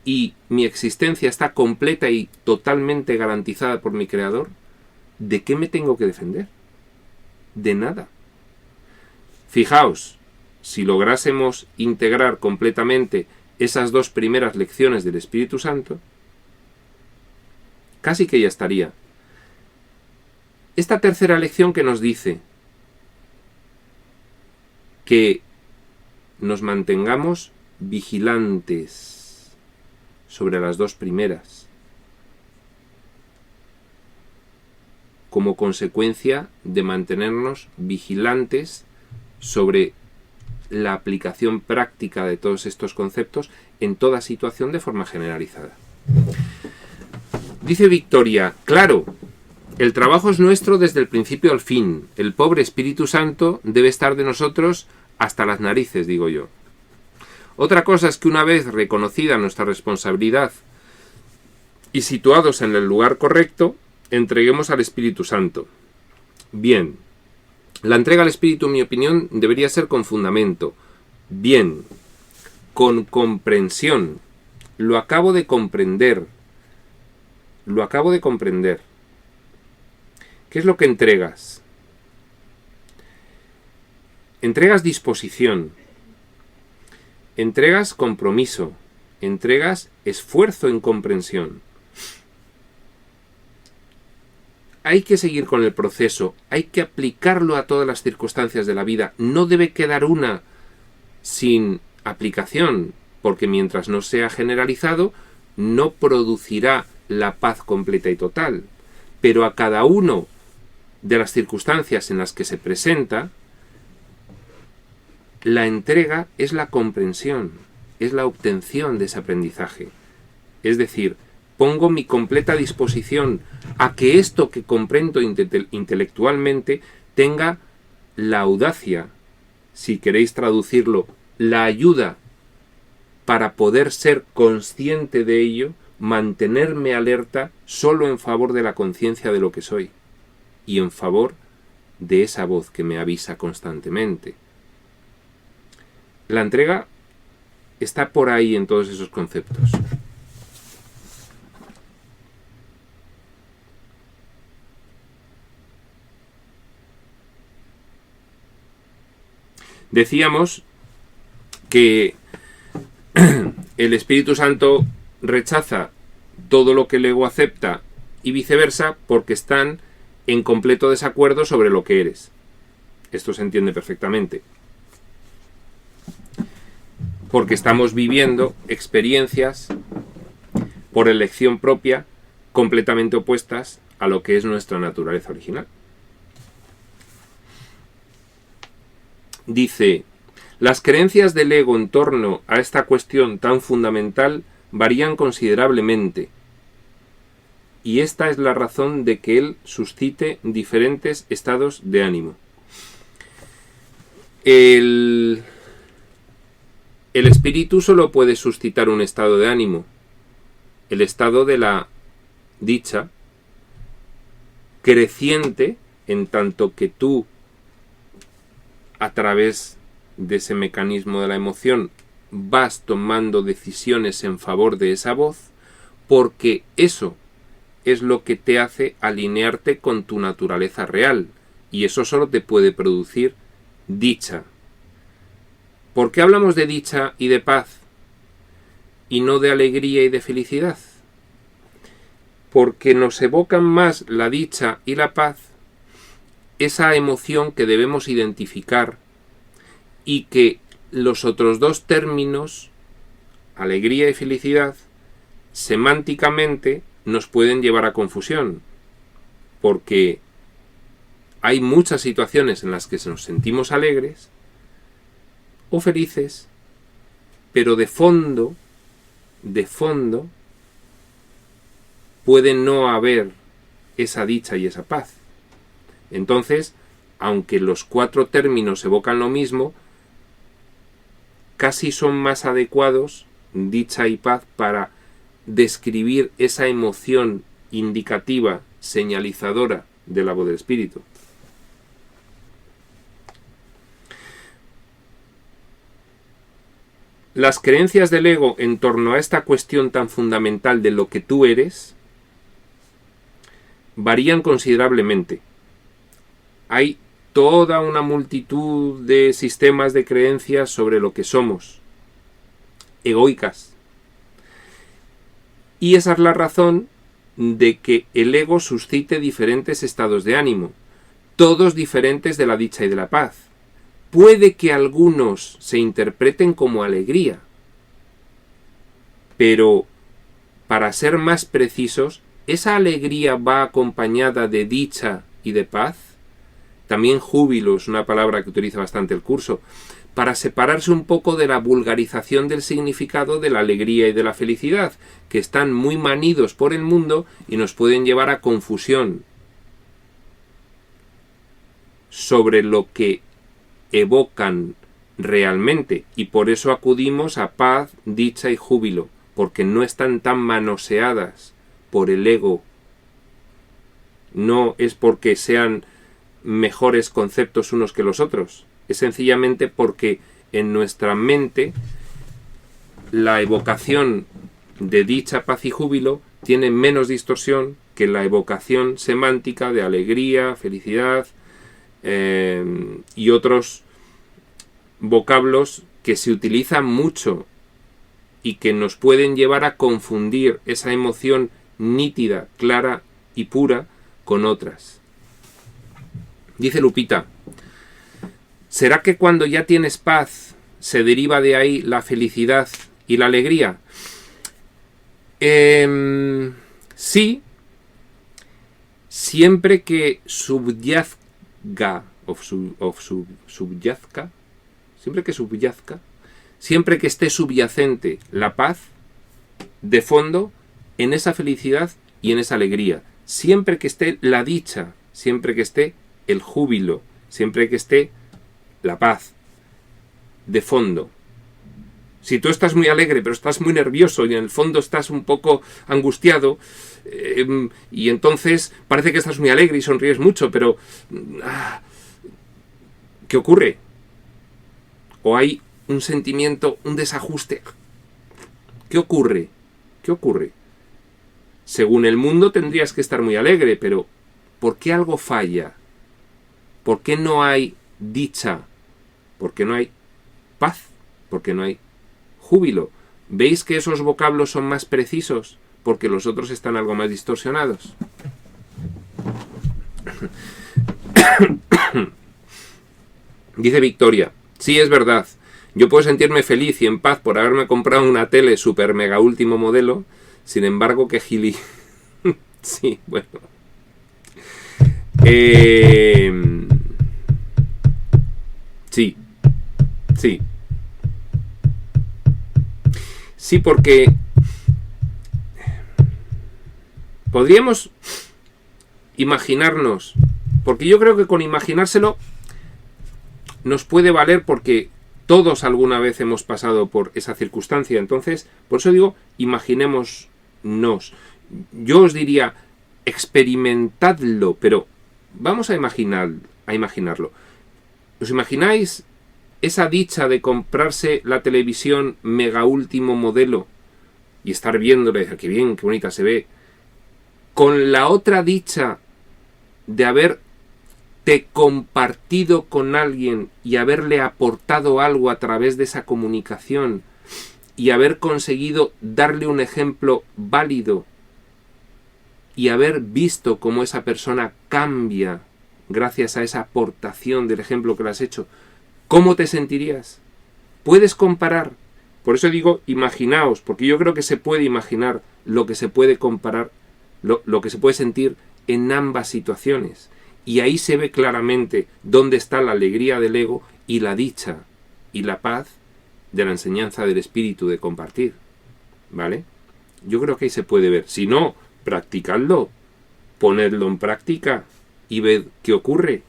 y mi existencia está completa y totalmente garantizada por mi creador, ¿de qué me tengo que defender? De nada. Fijaos, si lográsemos integrar completamente esas dos primeras lecciones del Espíritu Santo, casi que ya estaría. Esta tercera lección que nos dice que nos mantengamos vigilantes sobre las dos primeras, como consecuencia de mantenernos vigilantes sobre la aplicación práctica de todos estos conceptos en toda situación de forma generalizada. Dice Victoria, claro, el trabajo es nuestro desde el principio al fin. El pobre Espíritu Santo debe estar de nosotros hasta las narices, digo yo. Otra cosa es que una vez reconocida nuestra responsabilidad y situados en el lugar correcto, entreguemos al Espíritu Santo. Bien, la entrega al Espíritu, en mi opinión, debería ser con fundamento. Bien, con comprensión. Lo acabo de comprender. ¿Qué es lo que entregas? Entregas disposición, entregas compromiso, entregas esfuerzo en comprensión. Hay que seguir con el proceso, hay que aplicarlo a todas las circunstancias de la vida. No debe quedar una sin aplicación, porque mientras no sea generalizado, no producirá la paz completa y total. Pero a cada uno de las circunstancias en las que se presenta, la entrega es la comprensión, es la obtención de ese aprendizaje. Es decir, pongo mi completa disposición a que esto que comprendo intelectualmente tenga la audacia, si queréis traducirlo, la ayuda para poder ser consciente de ello, mantenerme alerta solo en favor de la conciencia de lo que soy y en favor de esa voz que me avisa constantemente. La entrega está por ahí en todos esos conceptos. Decíamos que el Espíritu Santo rechaza todo lo que el ego acepta y viceversa porque están en completo desacuerdo sobre lo que eres. Esto se entiende perfectamente. Porque estamos viviendo experiencias por elección propia completamente opuestas a lo que es nuestra naturaleza original. Dice, las creencias del ego en torno a esta cuestión tan fundamental varían considerablemente, y esta es la razón de que él suscite diferentes estados de ánimo. El espíritu solo puede suscitar un estado de ánimo, el estado de la dicha, creciente en tanto que tú, a través de ese mecanismo de la emoción, vas tomando decisiones en favor de esa voz, porque eso es lo que te hace alinearte con tu naturaleza real, y eso solo te puede producir dicha. ¿Por qué hablamos de dicha y de paz y no de alegría y de felicidad? Porque nos evocan más la dicha y la paz, esa emoción que debemos identificar, y que los otros dos términos, alegría y felicidad, semánticamente nos pueden llevar a confusión, porque hay muchas situaciones en las que nos sentimos alegres o felices, pero de fondo, puede no haber esa dicha y esa paz. Entonces, aunque los cuatro términos evocan lo mismo, casi son más adecuados, dicha y paz, para describir esa emoción indicativa, señalizadora de la voz del espíritu. Las creencias del ego en torno a esta cuestión tan fundamental de lo que tú eres varían considerablemente. Hay toda una multitud de sistemas de creencias sobre lo que somos, egoicas. Y esa es la razón de que el ego suscite diferentes estados de ánimo, todos diferentes de la dicha y de la paz. Puede que algunos se interpreten como alegría, pero, para ser más precisos, ¿esa alegría va acompañada de dicha y de paz? También júbilo es una palabra que utiliza bastante el curso, para separarse un poco de la vulgarización del significado de la alegría y de la felicidad, que están muy manidos por el mundo y nos pueden llevar a confusión sobre lo que evocan realmente, y por eso acudimos a paz, dicha y júbilo, porque no están tan manoseadas por el ego, no es porque sean mejores conceptos unos que los otros, es sencillamente porque en nuestra mente la evocación de dicha, paz y júbilo tiene menos distorsión que la evocación semántica de alegría, felicidad y otros vocablos que se utilizan mucho y que nos pueden llevar a confundir esa emoción nítida, clara y pura con otras. Dice Lupita, ¿será que cuando ya tienes paz se deriva de ahí la felicidad y la alegría? Sí, siempre que subyazga, siempre que esté subyacente la paz de fondo en esa felicidad y en esa alegría, siempre que esté la dicha, siempre que esté el júbilo, siempre que esté la paz de fondo. Si tú estás muy alegre, pero estás muy nervioso y en el fondo estás un poco angustiado, y entonces parece que estás muy alegre y sonríes mucho, pero ¿qué ocurre? O hay un sentimiento, un desajuste. ¿Qué ocurre? ¿Qué ocurre? Según el mundo tendrías que estar muy alegre, pero ¿por qué algo falla? ¿Por qué no hay dicha? ¿Por qué no hay paz? ¿Por qué no hay júbilo? ¿Veis que esos vocablos son más precisos? Porque los otros están algo más distorsionados. Dice Victoria, sí, es verdad. Yo puedo sentirme feliz y en paz por haberme comprado una tele super mega último modelo. Sin embargo, que gili... Sí, bueno. Sí. Sí. Sí, porque podríamos imaginarnos, porque yo creo que con imaginárselo nos puede valer porque todos alguna vez hemos pasado por esa circunstancia. Entonces, por eso digo, imaginémonos. Yo os diría, experimentadlo, pero vamos a imaginarlo. ¿Os imagináis esa dicha de comprarse la televisión mega último modelo y estar viéndola y decir, qué bien, qué bonita se ve, con la otra dicha de haberte compartido con alguien y haberle aportado algo a través de esa comunicación y haber conseguido darle un ejemplo válido y haber visto cómo esa persona cambia gracias a esa aportación del ejemplo que le has hecho? ¿Cómo te sentirías? ¿Puedes comparar? Por eso digo, imaginaos, porque yo creo que se puede imaginar lo que se puede comparar, lo que se puede sentir en ambas situaciones. Y ahí se ve claramente dónde está la alegría del ego y la dicha y la paz de la enseñanza del espíritu de compartir. ¿Vale? Yo creo que ahí se puede ver. Si no, practicadlo, ponedlo en práctica y ved qué ocurre.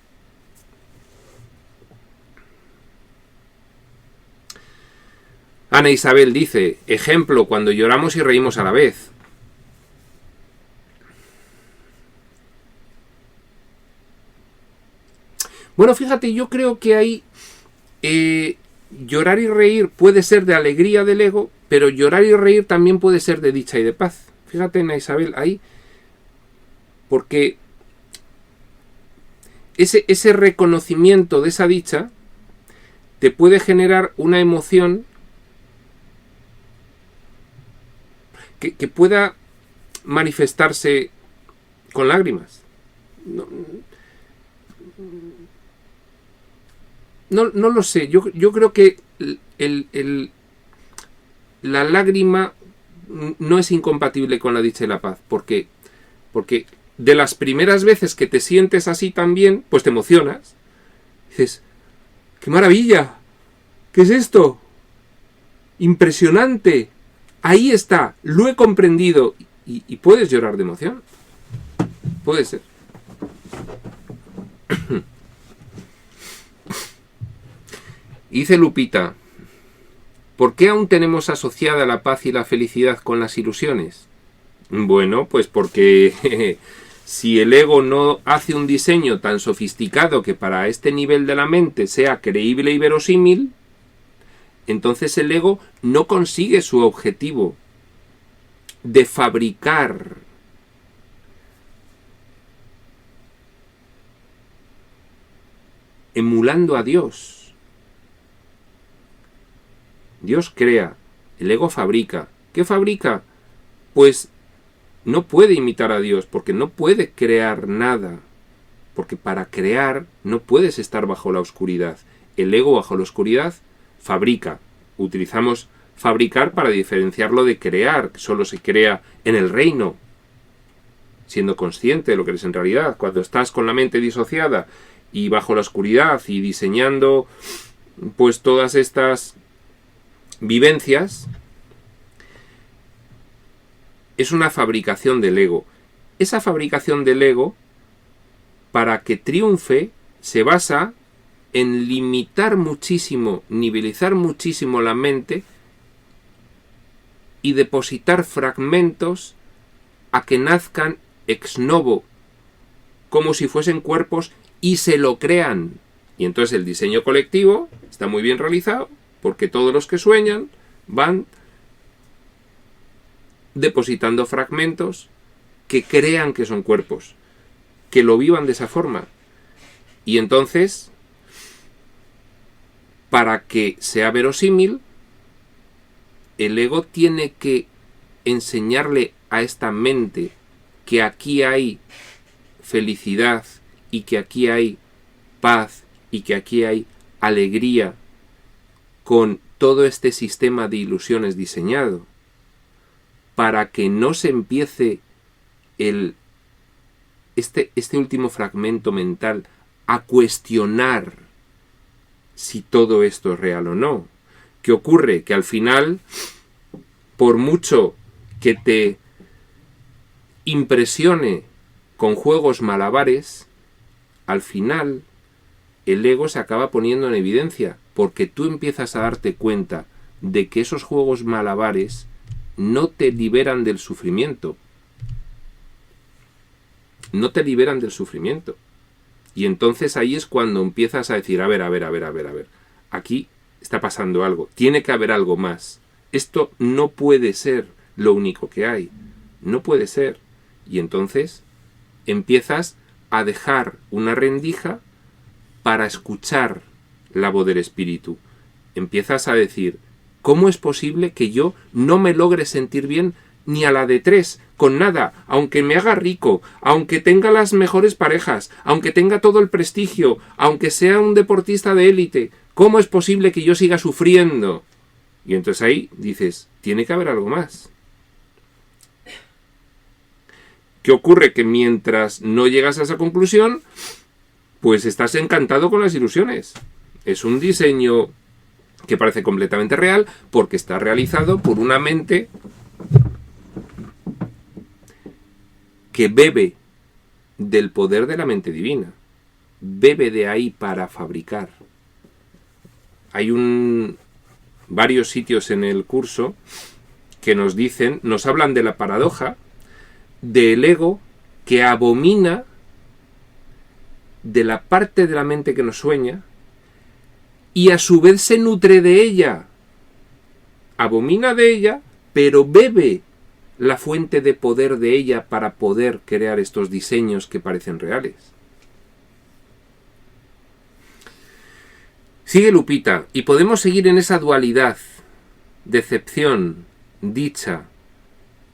Ana Isabel dice, ejemplo, cuando lloramos y reímos a la vez. Bueno, fíjate, yo creo que ahí llorar y reír puede ser de alegría del ego, pero llorar y reír también puede ser de dicha y de paz. Fíjate, Ana Isabel, ahí, porque ese reconocimiento de esa dicha te puede generar una emoción que pueda manifestarse con lágrimas. No lo sé. Yo creo que la lágrima no es incompatible con la dicha y la paz. Porque de las primeras veces que te sientes así también, pues te emocionas. Dices, ¡qué maravilla! ¿Qué es esto? ¡Impresionante! Ahí está, lo he comprendido. Y puedes llorar de emoción. Puede ser. Dice Lupita, ¿por qué aún tenemos asociada la paz y la felicidad con las ilusiones? Bueno, pues porque si el ego no hace un diseño tan sofisticado que para este nivel de la mente sea creíble y verosímil, entonces el ego no consigue su objetivo de fabricar emulando a Dios. Dios crea, el ego fabrica. ¿Qué fabrica? Pues no puede imitar a Dios, porque no puede crear nada. Porque para crear no puedes estar bajo la oscuridad. El ego bajo la oscuridad fabrica. Utilizamos fabricar para diferenciarlo de crear, que solo se crea en el reino, siendo consciente de lo que eres en realidad. Cuando estás con la mente disociada y bajo la oscuridad y diseñando pues todas estas vivencias, es una fabricación del ego. Esa fabricación del ego, para que triunfe, se basa en limitar muchísimo, nivelizar muchísimo la mente y depositar fragmentos a que nazcan ex novo, como si fuesen cuerpos y se lo crean. Y entonces el diseño colectivo está muy bien realizado, porque todos los que sueñan van depositando fragmentos que crean que son cuerpos, que lo vivan de esa forma. Y entonces, para que sea verosímil, el ego tiene que enseñarle a esta mente que aquí hay felicidad y que aquí hay paz y que aquí hay alegría con todo este sistema de ilusiones diseñado, para que no se empiece este último fragmento mental a cuestionar si todo esto es real o no. ¿Qué ocurre? Que al final, por mucho que te impresione con juegos malabares, al final el ego se acaba poniendo en evidencia, porque tú empiezas a darte cuenta de que esos juegos malabares no te liberan del sufrimiento. No te liberan del sufrimiento. Y entonces ahí es cuando empiezas a decir, a ver, aquí está pasando algo, tiene que haber algo más. Esto no puede ser lo único que hay. No puede ser. Y entonces empiezas a dejar una rendija para escuchar la voz del espíritu. Empiezas a decir, ¿cómo es posible que yo no me logre sentir bien ni a la de 3, con nada, aunque me haga rico, aunque tenga las mejores parejas, aunque tenga todo el prestigio, aunque sea un deportista de élite? ¿Cómo es posible que yo siga sufriendo? Y entonces ahí dices, tiene que haber algo más. ¿Qué ocurre? Que mientras no llegas a esa conclusión, pues estás encantado con las ilusiones. Es un diseño que parece completamente real porque está realizado por una mente que bebe del poder de la mente divina. Bebe de ahí para fabricar. Hay varios sitios en el curso que nos hablan de la paradoja del ego que abomina de la parte de la mente que nos sueña y a su vez se nutre de ella. Abomina de ella, pero bebe la fuente de poder de ella para poder crear estos diseños que parecen reales. Sigue Lupita, y podemos seguir en esa dualidad, decepción, dicha,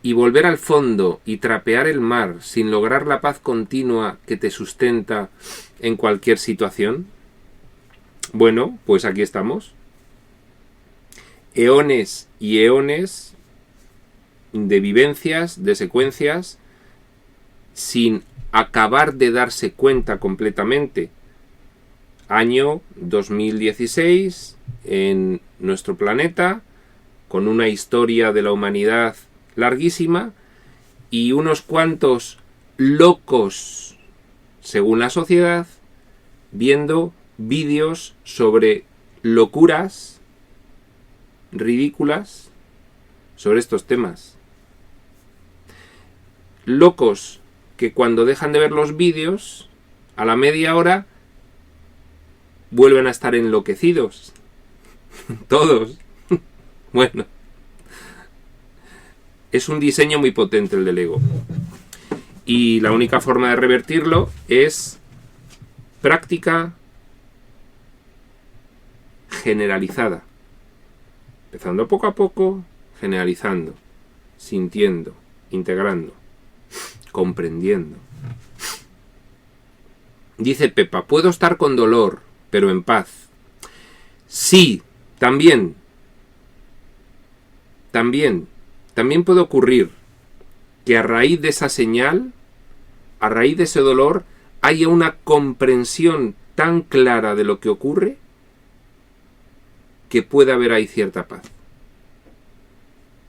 y volver al fondo y trapear el mar sin lograr la paz continua que te sustenta en cualquier situación. Bueno, pues aquí estamos. Eones y eones de vivencias, de secuencias, sin acabar de darse cuenta completamente. Año 2016, en nuestro planeta, con una historia de la humanidad larguísima y unos cuantos locos, según la sociedad, viendo vídeos sobre locuras ridículas sobre estos temas. locos que cuando dejan de ver los vídeos, a la media hora, vuelven a estar enloquecidos. Todos. Bueno. Es un diseño muy potente el del ego. Y la única forma de revertirlo es práctica generalizada. Empezando poco a poco, generalizando, sintiendo, integrando, comprendiendo. Dice Pepa, puedo estar con dolor, pero en paz. Sí, también puede ocurrir que a raíz de esa señal, a raíz de ese dolor, haya una comprensión tan clara de lo que ocurre que puede haber ahí cierta paz.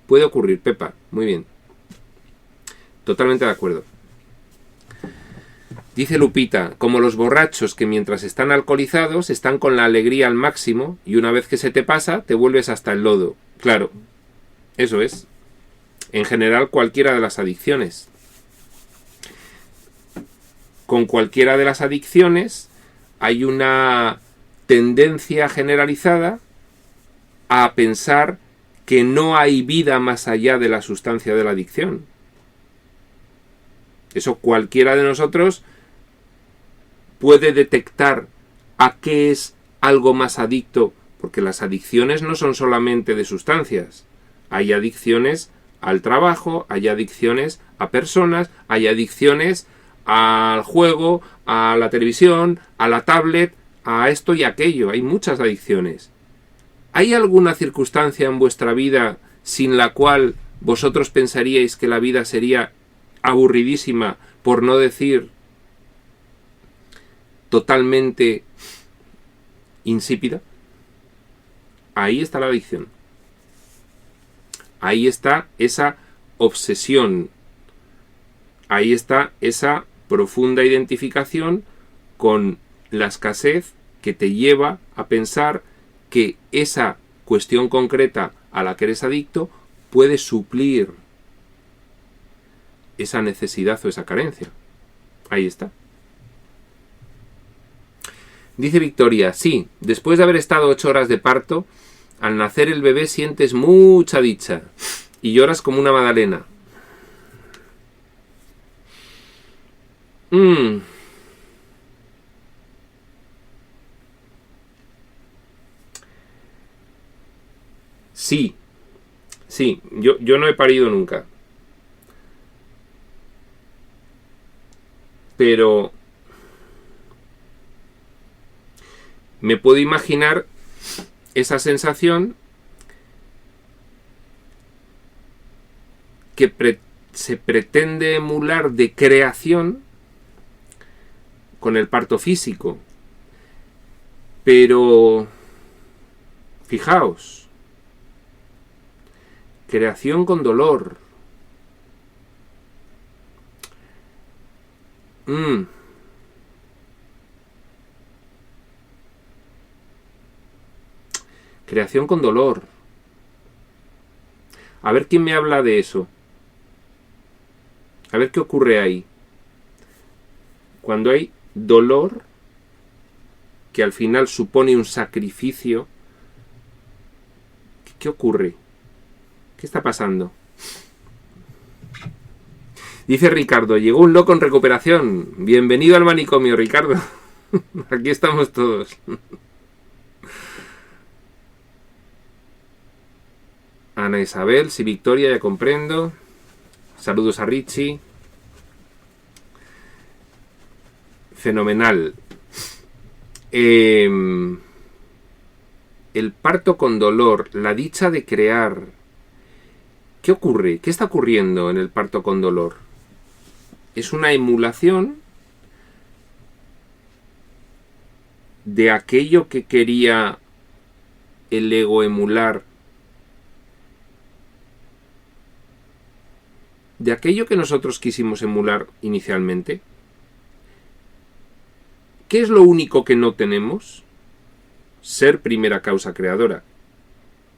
Puede ocurrir, Pepa, muy bien. Totalmente de acuerdo. Dice Lupita, como los borrachos que mientras están alcoholizados están con la alegría al máximo y una vez que se te pasa te vuelves hasta el lodo. Claro, eso es. En general cualquiera de las adicciones. Con cualquiera de las adicciones hay una tendencia generalizada a pensar que no hay vida más allá de la sustancia de la adicción. Eso cualquiera de nosotros puede detectar a qué es algo más adicto, porque las adicciones no son solamente de sustancias. Hay adicciones al trabajo, hay adicciones a personas, hay adicciones al juego, a la televisión, a la tablet, a esto y aquello. Hay muchas adicciones. ¿Hay alguna circunstancia en vuestra vida sin la cual vosotros pensaríais que la vida sería aburridísima, por no decir totalmente insípida? Ahí está la adicción. Ahí está esa obsesión. Ahí está esa profunda identificación con la escasez que te lleva a pensar que esa cuestión concreta a la que eres adicto puede suplir esa necesidad o esa carencia. Ahí está. Dice Victoria, sí, después de haber estado 8 horas de parto, al nacer el bebé sientes mucha dicha y lloras como una magdalena. Sí, yo no he parido nunca. Pero me puedo imaginar esa sensación que se pretende emular de creación con el parto físico. Pero fijaos, creación con dolor. Creación con dolor. A ver quién me habla de eso. A ver qué ocurre ahí. Cuando hay dolor, que al final supone un sacrificio, ¿qué ocurre? ¿Qué está pasando? Dice Ricardo, llegó un loco en recuperación. Bienvenido al manicomio, Ricardo. Aquí estamos todos. Ana Isabel, sí, Victoria, ya comprendo. Saludos a Richie. Fenomenal. El parto con dolor, la dicha de crear. ¿Qué ocurre? ¿Qué está ocurriendo en el parto con dolor? Es una emulación de aquello que quería el ego emular, de aquello que nosotros quisimos emular inicialmente. ¿Qué es lo único que no tenemos? Ser primera causa creadora.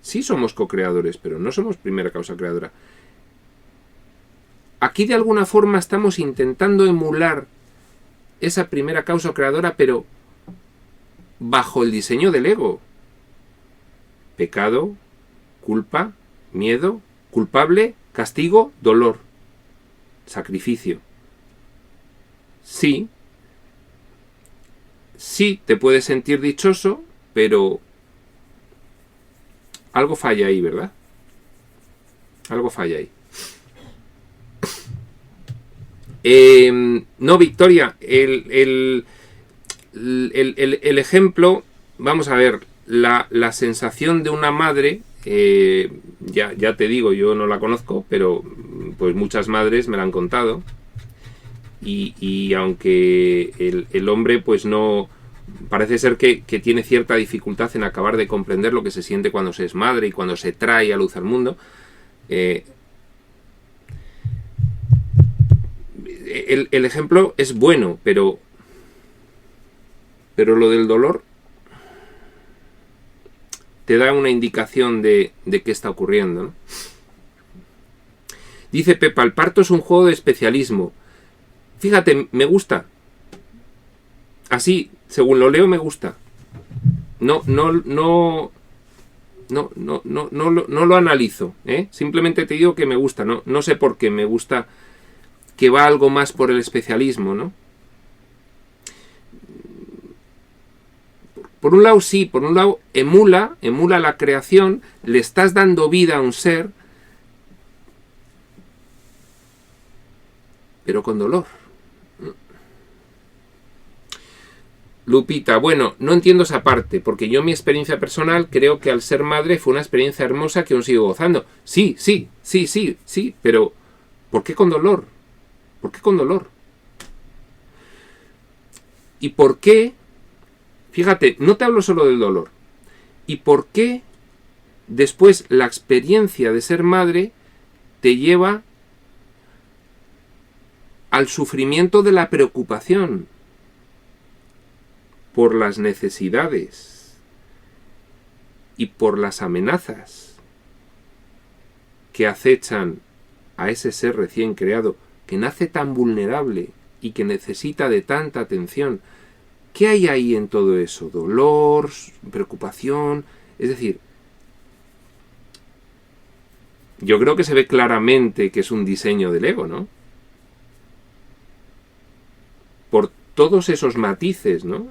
Sí somos co-creadores, pero no somos primera causa creadora. aquí de alguna forma estamos intentando emular esa primera causa creadora, pero bajo el diseño del ego. Pecado, culpa, miedo, culpable, castigo, dolor, sacrificio. Sí, te puedes sentir dichoso, pero algo falla ahí, ¿verdad? Algo falla ahí. No, Victoria, el ejemplo, vamos a ver, la sensación de una madre, ya te digo, yo no la conozco, pero pues muchas madres me la han contado, y aunque el hombre pues no, parece ser que tiene cierta dificultad en acabar de comprender lo que se siente cuando se es madre y cuando se trae a luz al mundo, el ejemplo es bueno, pero lo del dolor te da una indicación de qué está ocurriendo, ¿no? Dice Pepa, el parto es un juego de especialismo. Fíjate, me gusta. Así, según lo leo, me gusta. No lo analizo, ¿eh? Simplemente te digo que me gusta. No sé por qué me gusta, que va algo más por el especialismo, ¿no? Por un lado sí, por un lado emula la creación, le estás dando vida a un ser, pero con dolor. Lupita, bueno, no entiendo esa parte, porque yo mi experiencia personal creo que al ser madre fue una experiencia hermosa que aún sigo gozando. Sí, pero ¿por qué con dolor? ¿Por qué con dolor? ¿Y por qué? Fíjate, no te hablo solo del dolor. ¿Y por qué después la experiencia de ser madre te lleva al sufrimiento de la preocupación por las necesidades y por las amenazas que acechan a ese ser recién creado, que nace tan vulnerable y que necesita de tanta atención? ¿Qué hay ahí en todo eso? Dolor, preocupación. Es decir, yo creo que se ve claramente que es un diseño del ego, ¿no? Por todos esos matices, ¿no?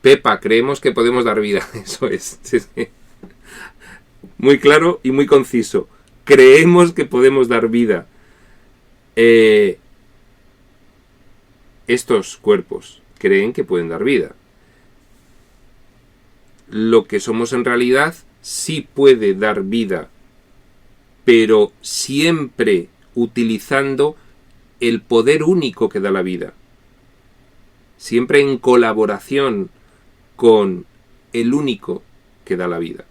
Pepa, creemos que podemos dar vida. Eso es. Muy claro y muy conciso. Creemos que podemos dar vida. Estos cuerpos creen que pueden dar vida. Lo que somos en realidad sí puede dar vida, pero siempre utilizando el poder único que da la vida. Siempre en colaboración con el único que da la vida.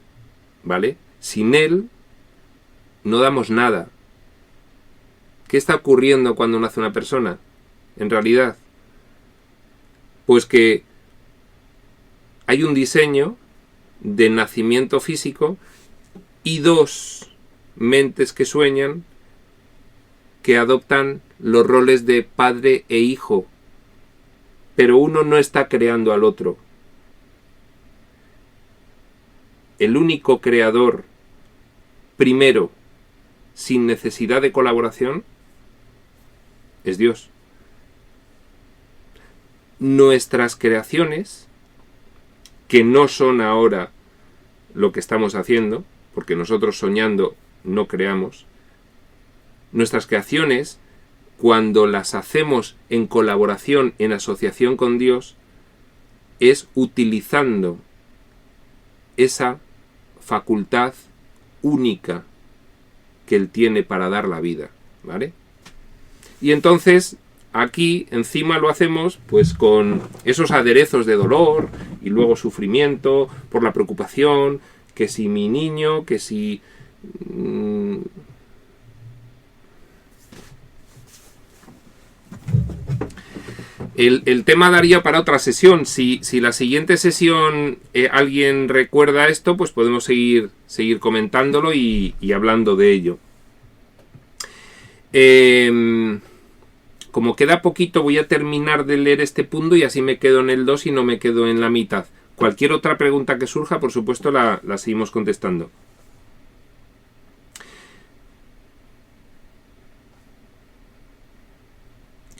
¿Vale? Sin él no damos nada. ¿Qué está ocurriendo cuando nace una persona? En realidad, pues que hay un diseño de nacimiento físico y dos mentes que sueñan que adoptan los roles de padre e hijo, pero uno no está creando al otro. El único creador primero, sin necesidad de colaboración, es Dios. Nuestras creaciones, que no son ahora lo que estamos haciendo, porque nosotros soñando no creamos, nuestras creaciones, cuando las hacemos en colaboración, en asociación con Dios, es utilizando esa facultad única que Él tiene para dar la vida, ¿vale? Y entonces aquí encima lo hacemos pues con esos aderezos de dolor y luego sufrimiento por la preocupación, que si mi niño, que si... El tema daría para otra sesión. Si la siguiente sesión alguien recuerda esto, pues podemos seguir comentándolo y hablando de ello. Como queda poquito, voy a terminar de leer este punto y así me quedo en el 2 y no me quedo en la mitad. Cualquier otra pregunta que surja, por supuesto, la seguimos contestando.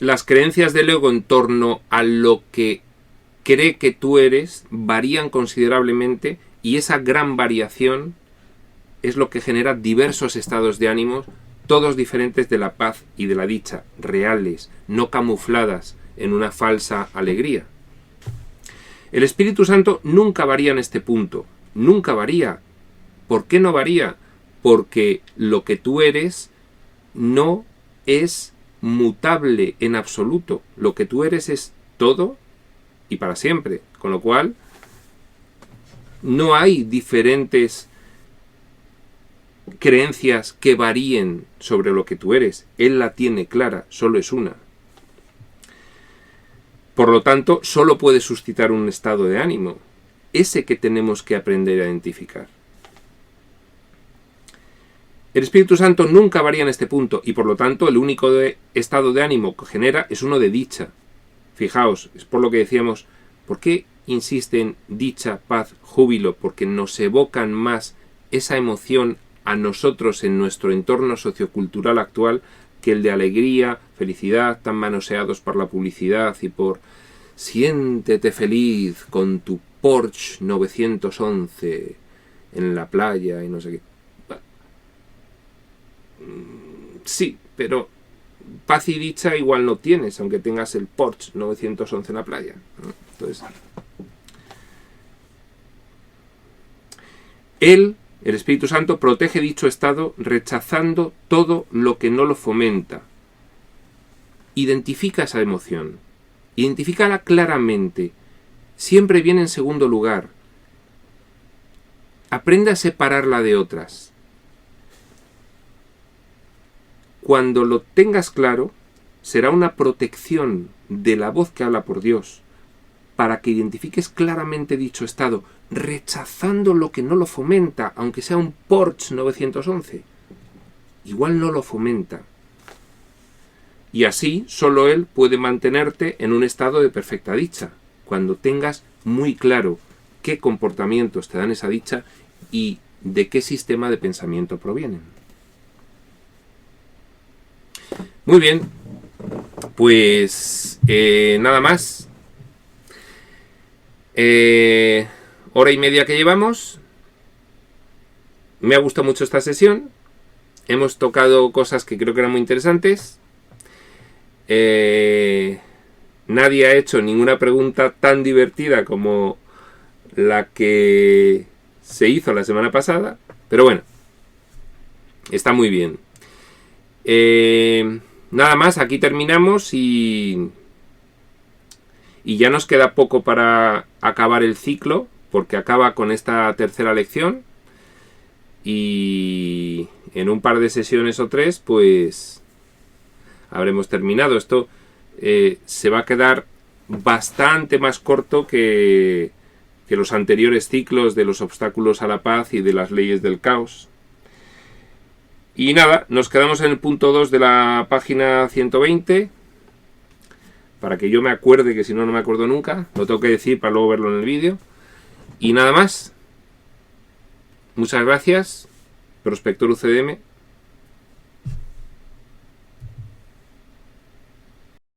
Las creencias del ego en torno a lo que cree que tú eres varían considerablemente, y esa gran variación es lo que genera diversos estados de ánimo, todos diferentes de la paz y de la dicha, reales, no camufladas en una falsa alegría. El Espíritu Santo nunca varía en este punto, nunca varía. ¿Por qué no varía? Porque lo que tú eres no es mutable en absoluto. Lo que tú eres es todo y para siempre. Con lo cual, no hay diferentes creencias que varíen sobre lo que tú eres. Él la tiene clara, solo es una. Por lo tanto, solo puede suscitar un estado de ánimo, ese que tenemos que aprender a identificar. El Espíritu Santo nunca varía en este punto y por lo tanto el único estado de ánimo que genera es uno de dicha. Fijaos, es por lo que decíamos, ¿por qué insiste en dicha, paz, júbilo? Porque nos evocan más esa emoción a nosotros en nuestro entorno sociocultural actual que el de alegría, felicidad, tan manoseados por la publicidad y por siéntete feliz con tu Porsche 911 en la playa y no sé qué. Sí, pero paz y dicha igual no tienes, aunque tengas el Porsche 911 en la playa, ¿no? Entonces, el Espíritu Santo protege dicho estado rechazando todo lo que no lo fomenta. Identifica esa emoción, identifícala claramente, siempre viene en segundo lugar. Aprende a separarla de otras. Cuando lo tengas claro, será una protección de la voz que habla por Dios, para que identifiques claramente dicho estado, rechazando lo que no lo fomenta, aunque sea un Porsche 911. Igual no lo fomenta. Y así, solo Él puede mantenerte en un estado de perfecta dicha, cuando tengas muy claro qué comportamientos te dan esa dicha y de qué sistema de pensamiento provienen. Muy bien, pues nada más. Hora y media que llevamos. Me ha gustado mucho esta sesión. Hemos tocado cosas que creo que eran muy interesantes. Nadie ha hecho ninguna pregunta tan divertida como la que se hizo la semana pasada. Pero bueno, está muy bien. Nada más, aquí terminamos y ya nos queda poco para acabar el ciclo, porque acaba con esta tercera lección y en un par de sesiones o 3 pues habremos terminado. Esto se va a quedar bastante más corto que los anteriores ciclos de los obstáculos a la paz y de las leyes del caos. Y nada, nos quedamos en el punto 2 de la página 120, para que yo me acuerde, que si no, no me acuerdo nunca. Lo tengo que decir para luego verlo en el vídeo. Y nada más. Muchas gracias. Prospector UCDM.